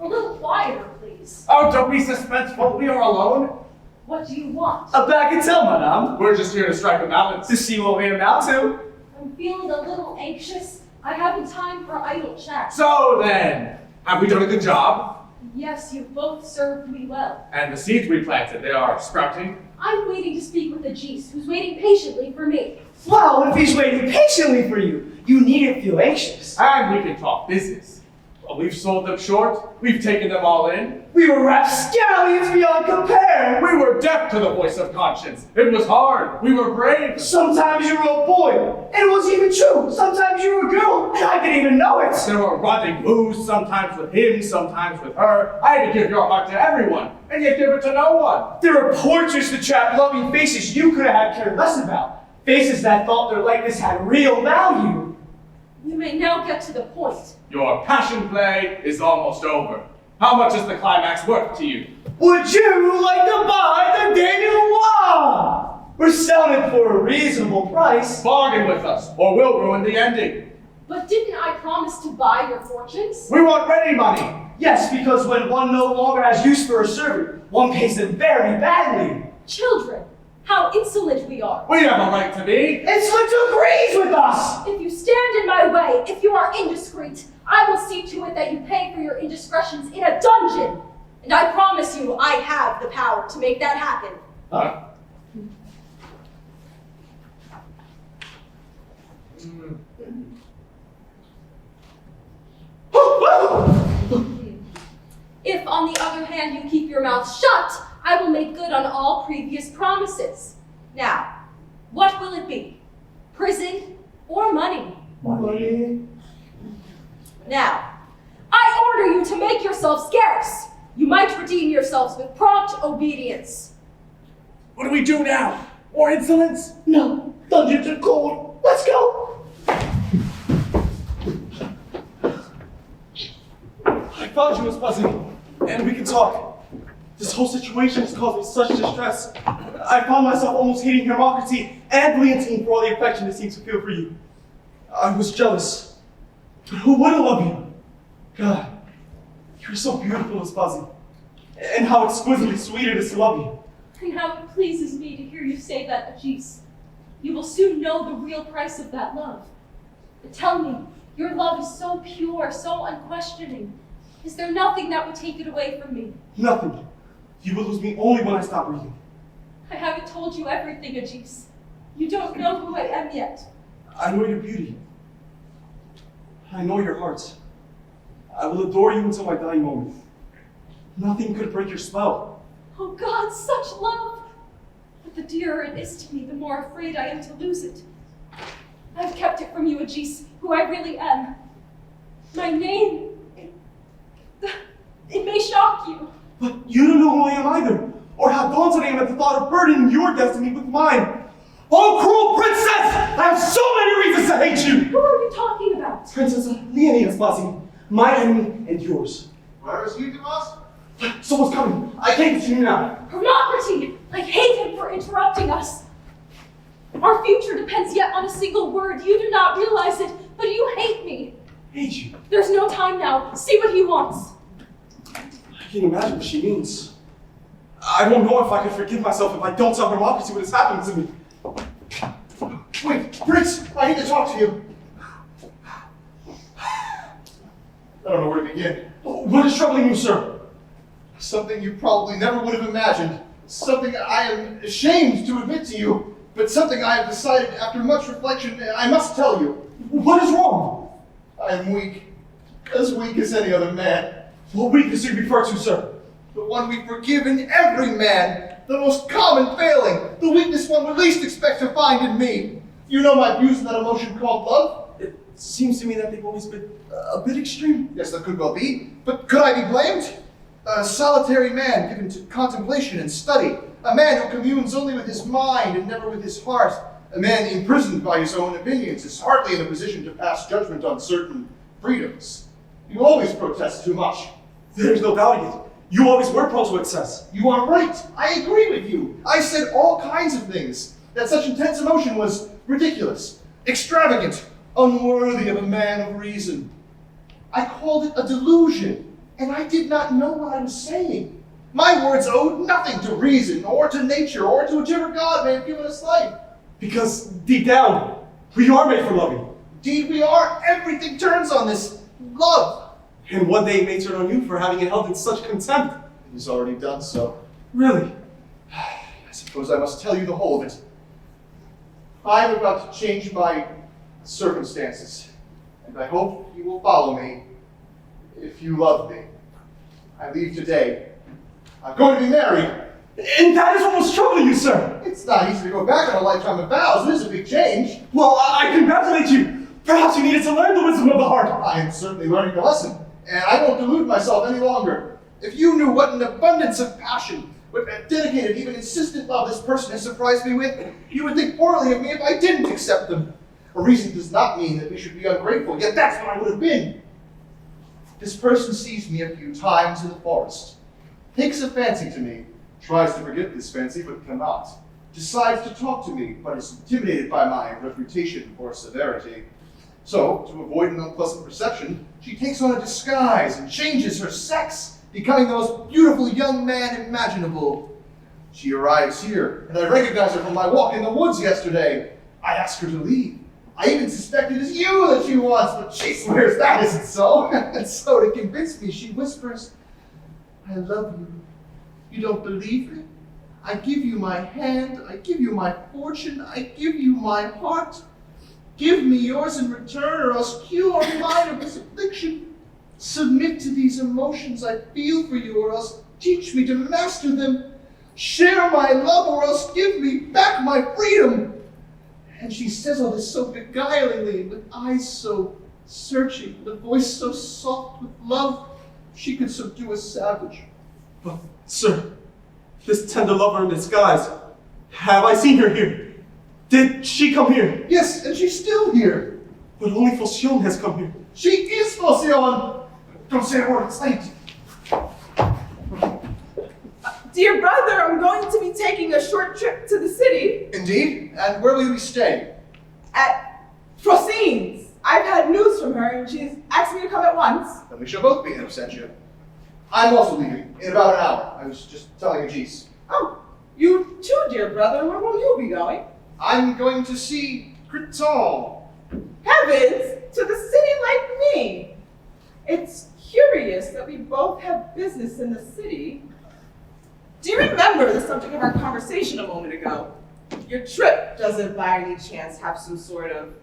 A little quieter, please. Oh, don't be suspenseful. We are alone. What do you want? A bagatelle, madame. We're just here to strike a balance. To see what we amount to. I'm feeling a little anxious. I haven't time for idle chat. So then, have we done a good job? Yes, you've both served me well. And the seeds we planted, they are sprouting. I'm waiting to speak with Ajis, who's waiting patiently for me. Well, if he's waiting patiently for you, you needn't feel anxious. And we can talk business. Well, we've sold them short. We've taken them all in. We were rapscallions beyond compare. We were deaf to the voice of conscience. It was hard. We were brave. Sometimes you were a boy, and it wasn't even true. Sometimes you were a girl, and I didn't even know it. There were rendezvous, sometimes with him, sometimes with her. I had to give your heart to everyone, and yet give it to no one. There were portraits to trap loving faces you could have had cared less about. Faces that thought their likeness had real value. You may now get to the point. Your passion play is almost over. How much is the climax worth to you? Would you like to buy the denouement? We're selling it for a reasonable price. Bargain with us, or we'll ruin the ending. But didn't I promise to buy your fortunes? We want ready money. Yes, because when one no longer has use for a servant, one pays them very badly. Children, how insolent we are. We have a right to be. Insolent agrees with us. If you stand in my way, if you are indiscreet, I will see to it that you pay for your indiscretions in a dungeon. And I promise you, I have the power to make that happen. Huh? If, on the other hand, you keep your mouth shut, I will make good on all previous promises. Now, what will it be? Prison or money? Money. Now, I order you to make yourselves scarce. You might redeem yourselves with prompt obedience. What do we do now? More insolence? No, dungeons are cold. Let's go. I found you, Aspazi, and we can talk. This whole situation is causing such distress. I found myself almost hating Hermocracy and Leontine for all the affection it seems to feel for you. I was jealous. But who wouldn't love you? God, you're so beautiful, Vespasian. And how exquisitely sweet it is to love you. And how it pleases me to hear you say that, Agis. You will soon know the real price of that love. But tell me, your love is so pure, so unquestioning. Is there nothing that would take it away from me? Nothing. You will lose me only when I stop breathing. I haven't told you everything, Agis. You don't know who I am yet. I know your beauty. I know your heart. I will adore you until my dying moment. Nothing could break your spell. Oh God, such love! But the dearer it is to me, the more afraid I am to lose it. I've kept it from you, Agis, who I really am. My name, it may shock you. But you don't know who I am either, or how daunted I am at the thought of burdening your destiny with mine. Oh, cruel princess! I have so many reasons to hate you! Who are you talking about? Princess Leonine Vespasian, my enemy and yours. Where is he, Demas? Someone's coming. I can't see you now. Hermocracy! I hate him for interrupting us. Our future depends yet on a single word. You do not realize it, but you hate me. Hate you? There's no time now. See what he wants. I can't imagine what she means. I won't know if I can forgive myself if I don't tell Hermocracy what has happened to me. Wait, Prince, I need to talk to you. I don't know where to begin. What is troubling you, sir? Something you probably never would have imagined. Something I am ashamed to admit to you, but something I have decided after much reflection I must tell you. What is wrong? I am weak. As weak as any other man. What weakness do you refer to, sir? The one we forgive in every man. The most common failing. The weakness one would least expect to find in me. You know my views on that emotion called love? It seems to me that they've always been a bit extreme. Yes, that could well be. But could I be blamed? A solitary man given to contemplation and study. A man who communes only with his mind and never with his heart. A man imprisoned by his own opinions is hardly in a position to pass judgment on certain freedoms. You always protest too much. There's no doubting it. You always were prone to excess. You are right. I agree with you. I said all kinds of things. That such intense emotion was ridiculous, extravagant, unworthy of a man of reason. I called it a delusion, and I did not know what I was saying. My words owed nothing to reason, or to nature, or to whichever God may have given us life. Because deep down, we are made for loving. Indeed we are. Everything turns on this love. And one day it may turn on you for having it held in such contempt. It has already done so. Really? I suppose I must tell you the whole of it. I am about to change my circumstances, and I hope you will follow me if you love me. I leave today. I'm going to be married. And that is what was troubling you, sir. It's not easy to go back on a lifetime of vows. It is a big change. Well, I congratulate you. Perhaps you needed to learn the wisdom of the heart. I am certainly learning the lesson, and I won't delude myself any longer. If you knew what an abundance of passion, what a dedicated, even insistent love this person has surprised me with, you would think poorly of me if I didn't accept them. A reason does not mean that we should be ungrateful, yet that's what I would have been. This person sees me a few times in the forest, takes a fancy to me, tries to forget this fancy but cannot, decides to talk to me but is intimidated by my reputation or severity. So, to avoid an unpleasant perception, she takes on a disguise and changes her sex, becoming the most beautiful young man imaginable. She arrives here, and I recognize her from my walk in the woods yesterday. I ask her to leave. I even suspect it is you that she wants, but she swears that isn't so. And so, to convince me, she whispers, I love you. You don't believe me? I give you my hand, I give you my fortune, I give you my heart. Give me yours in return, or else cure mine of this affliction. Submit to these emotions I feel for you, or else teach me to master them. Share my love, or else give me back my freedom. And she says all this so beguilingly, with eyes so searching, with a voice so soft with love, she could subdue a savage. But, sir, this tender lover in disguise, have I seen her here? Did she come here? Yes, and she's still here. But only Phocion has come here. She is Phocion! Don't say a word, it's late. Dear brother, I'm going to be taking a short trip to the city. Indeed? And where will you be staying? At Frosine's. I've had news from her and she's asked me to come at once. Then we shall both be in absentia. I'm also leaving in about an hour. I was just telling Agis. Oh, you too, dear brother. Where will you be going? I'm going to see Criton. Heavens, to the city like me. It's curious that we both have business in the city. Do you remember the subject of our conversation a moment ago? Your trip doesn't by any chance have some sort of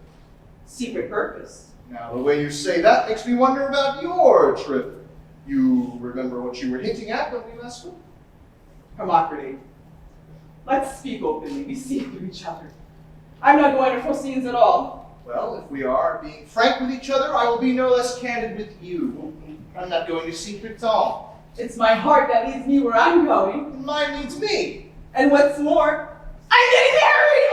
secret purpose? Now, the way you say that makes me wonder about your trip. You remember what you were hinting at when we last spoke? Hermocrate. Let's speak openly. We see through each other. I'm not going to Frosine's at all. Well, if we are being frank with each other, I will be no less candid with you. I'm not going to see Criton. It's my heart that leads me where I'm going. Mine needs me. And what's more, I'm getting married!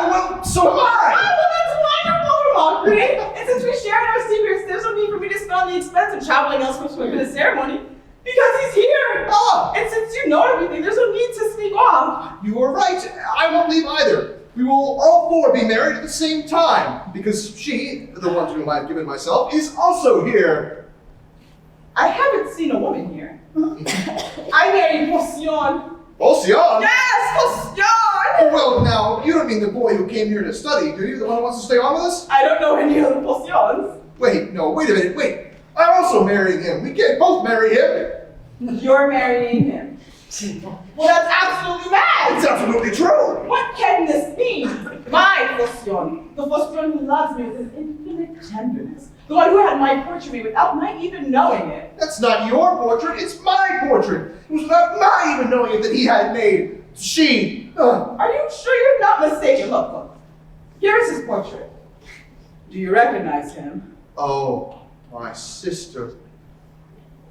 Oh, well, so am I! Oh, well, that's wonderful, Hermocrate! And since we shared our secrets, there's no need for me to spend the expense of traveling elsewhere to the ceremony. Because he's here! Ah! And since you know everything, there's no need to sneak off. You are right. I won't leave either. We will all four be married at the same time, because she, the one to whom I've given myself, is also here. I haven't seen a woman here. I married Procyon. Procyon? Yes, Procyon! Oh, well, now, you don't mean the boy who came here to study, do you? The one who wants to stay on with us? I don't know any other Procyons. Wait, no, wait a minute, wait. I'm also marrying him. We can't both marry him. You're marrying him. Well, that's absolutely mad! It's absolutely true! What can this mean? My Procyon, the Procyon who loves me with his infinite tenderness, the one who had my portrait made without my even knowing it. That's not your portrait, it's my portrait. It was without my even knowing it that he had made. She. Are you sure you're not mistaken? Look. Here's his portrait. Do you recognize him? Oh, my sister.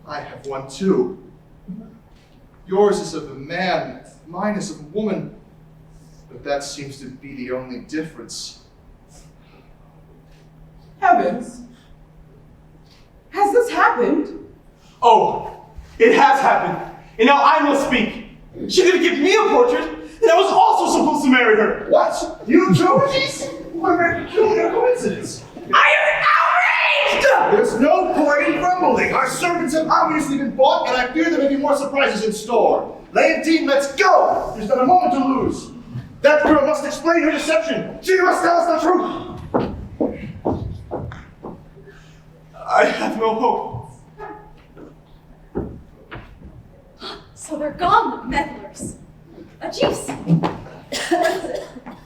I have one too. Yours is of a man, mine is of a woman. But that seems to be the only difference. Heavens. Has this happened? Oh, it has happened. And now I must speak. She didn't give me a portrait, and I was also supposed to marry her. What? You too, Agis? What a peculiar coincidence. I am outraged! There's no point in grumbling. Our servants have obviously been bought, and I fear there may be more surprises in store. Leontine, let's go! There's not a moment to lose. That girl must explain her deception. She must tell us the truth. I have no hope. So they're gone, the meddlers. Agis! What is it?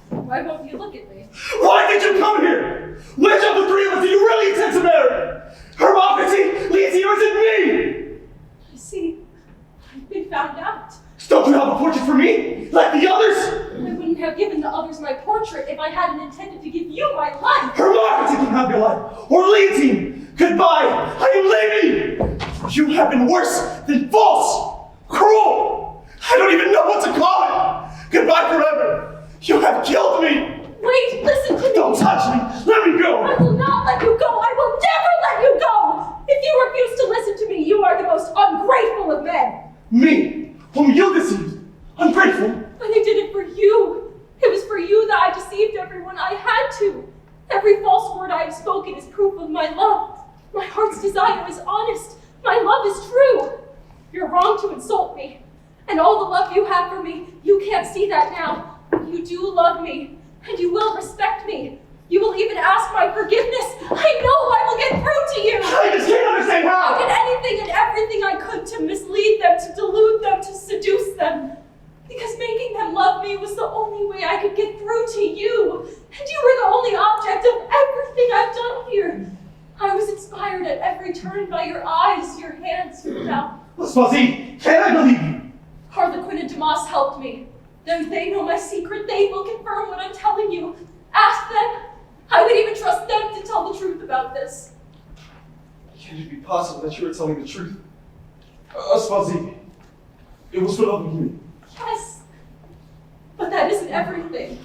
Why won't you look at me? Why did you come here? Which of the three of us do you really intend to marry? Hermocracy, Leontine, or is it me? I see. I've been found out. Don't you have a portrait for me? Like the others? I wouldn't have given the others my portrait if I hadn't intended to give you my life. Hermocracy can have your life. Or Leontine. Goodbye. I am leaving. You have been worse than false. Cruel. I don't even know what to call it. Goodbye forever. You have killed me. Wait, listen to me. Don't touch me. Let me go. I will not let you go. I will never let you go. If you refuse to listen to me, you are the most ungrateful of men. Me, whom you deceived. Ungrateful. But I did it for you. It was for you that I deceived everyone. I had to. Every false word I have spoken is proof of my love. My heart's desire is honest. My love is true. You're wrong to insult me. And all the love you have for me, you can't see that now. You do love me, and you will respect me. You will even ask my forgiveness. I know I will get through to you. I just can't understand how. I did anything and everything I could to mislead them, to delude them, to seduce them. Because making them love me was the only way I could get through to you. And you were the only object of everything I've done here. I was inspired at every turn by your eyes, your hands, your mouth. Spazzy, can I believe you? Harlequin and Damas helped me. Though they know my secret, they will confirm what I'm telling you. Ask them. I would even trust them to tell the truth about this. Can it be possible that you are telling the truth? Spazzy, it was for loving me. Yes, but that isn't everything.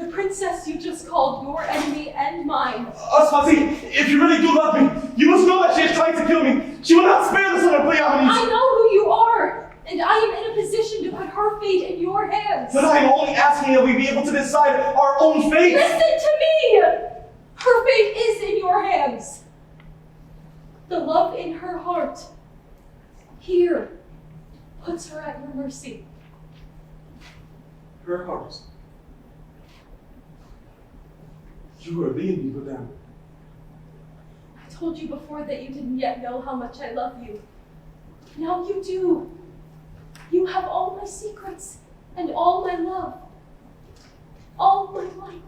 The princess you just called your enemy and mine. Aspasi, if you really do love me, you must know that she is trying to kill me. She will not spare the son of Cleomenes. I know who you are, and I am in a position to put her fate in your hands. But I am only asking that we be able to decide our own fate. Listen to me! Her fate is in your hands. The love in her heart, here, puts her at your mercy. Her heart. You are leaving me, madame. I told you before that you didn't yet know how much I love you. Now you do. You have all my secrets and all my love. All my life.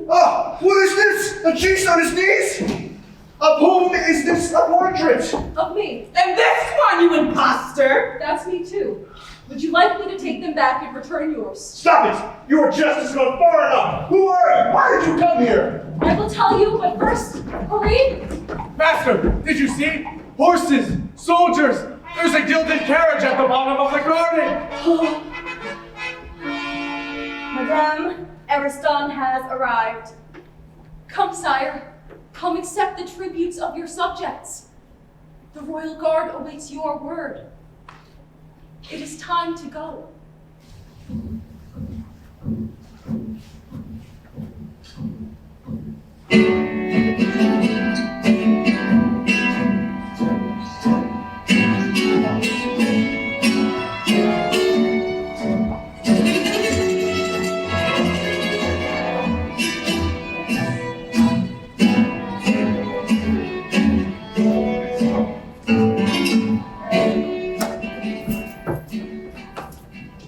Ah, what is this? A cheese on his knees? Of whom is this a portrait? Of me. And this one, you imposter! That's me too. Would you like me to take them back and return yours? Stop it! Your justice gone far enough! Who are you? Why did you come here? I will tell you, but first, hurry! Master, did you see? Horses, soldiers. There's a gilded carriage at the bottom of the garden. Madame, Ariston has arrived. Come, sire. Come accept the tributes of your subjects. The royal guard awaits your word. It is time to go.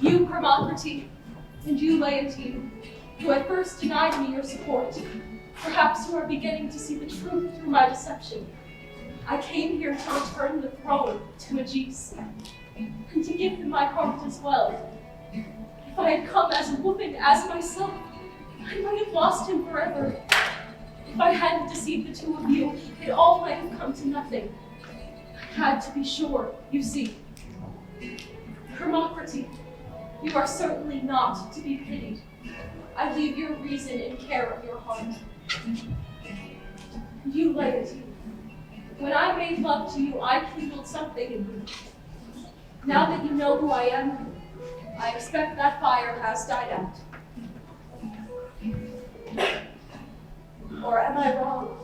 You, Hermocrate, and you, Leontine, who at first denied me your support, perhaps you are beginning to see the truth through my deception. I came here to return the throne to Magis, and to give him my heart as well. If I had come as a woman, as myself, I might have lost him forever. If I hadn't deceived the two of you, it all might have come to nothing. I had to be sure, you see. Hermocrate, you are certainly not to be pitied. I leave your reason in care of your heart. You, Leontine, when I made love to you, I kindled something in you. Now that you know who I am, I expect that fire has died out. Or am I wrong?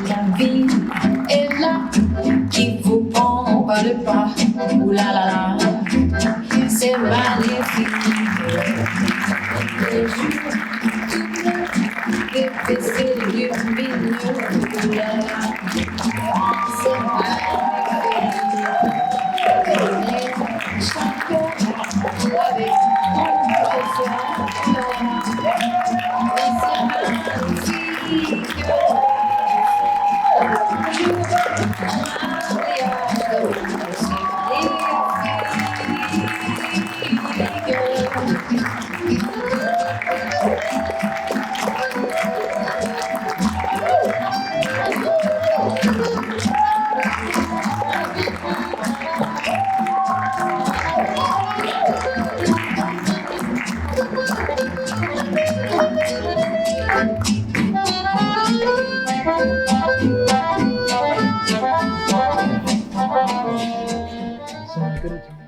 La vie est là, qui vous prend par le pas. Ouh là là là, c'est magnifique. Les jours tout bleus, des baisers lumineux. Ouh là là, c'est magnifique. Les chanteurs avec compréhension. Mais c'est magnifique. Thank you. gonna turn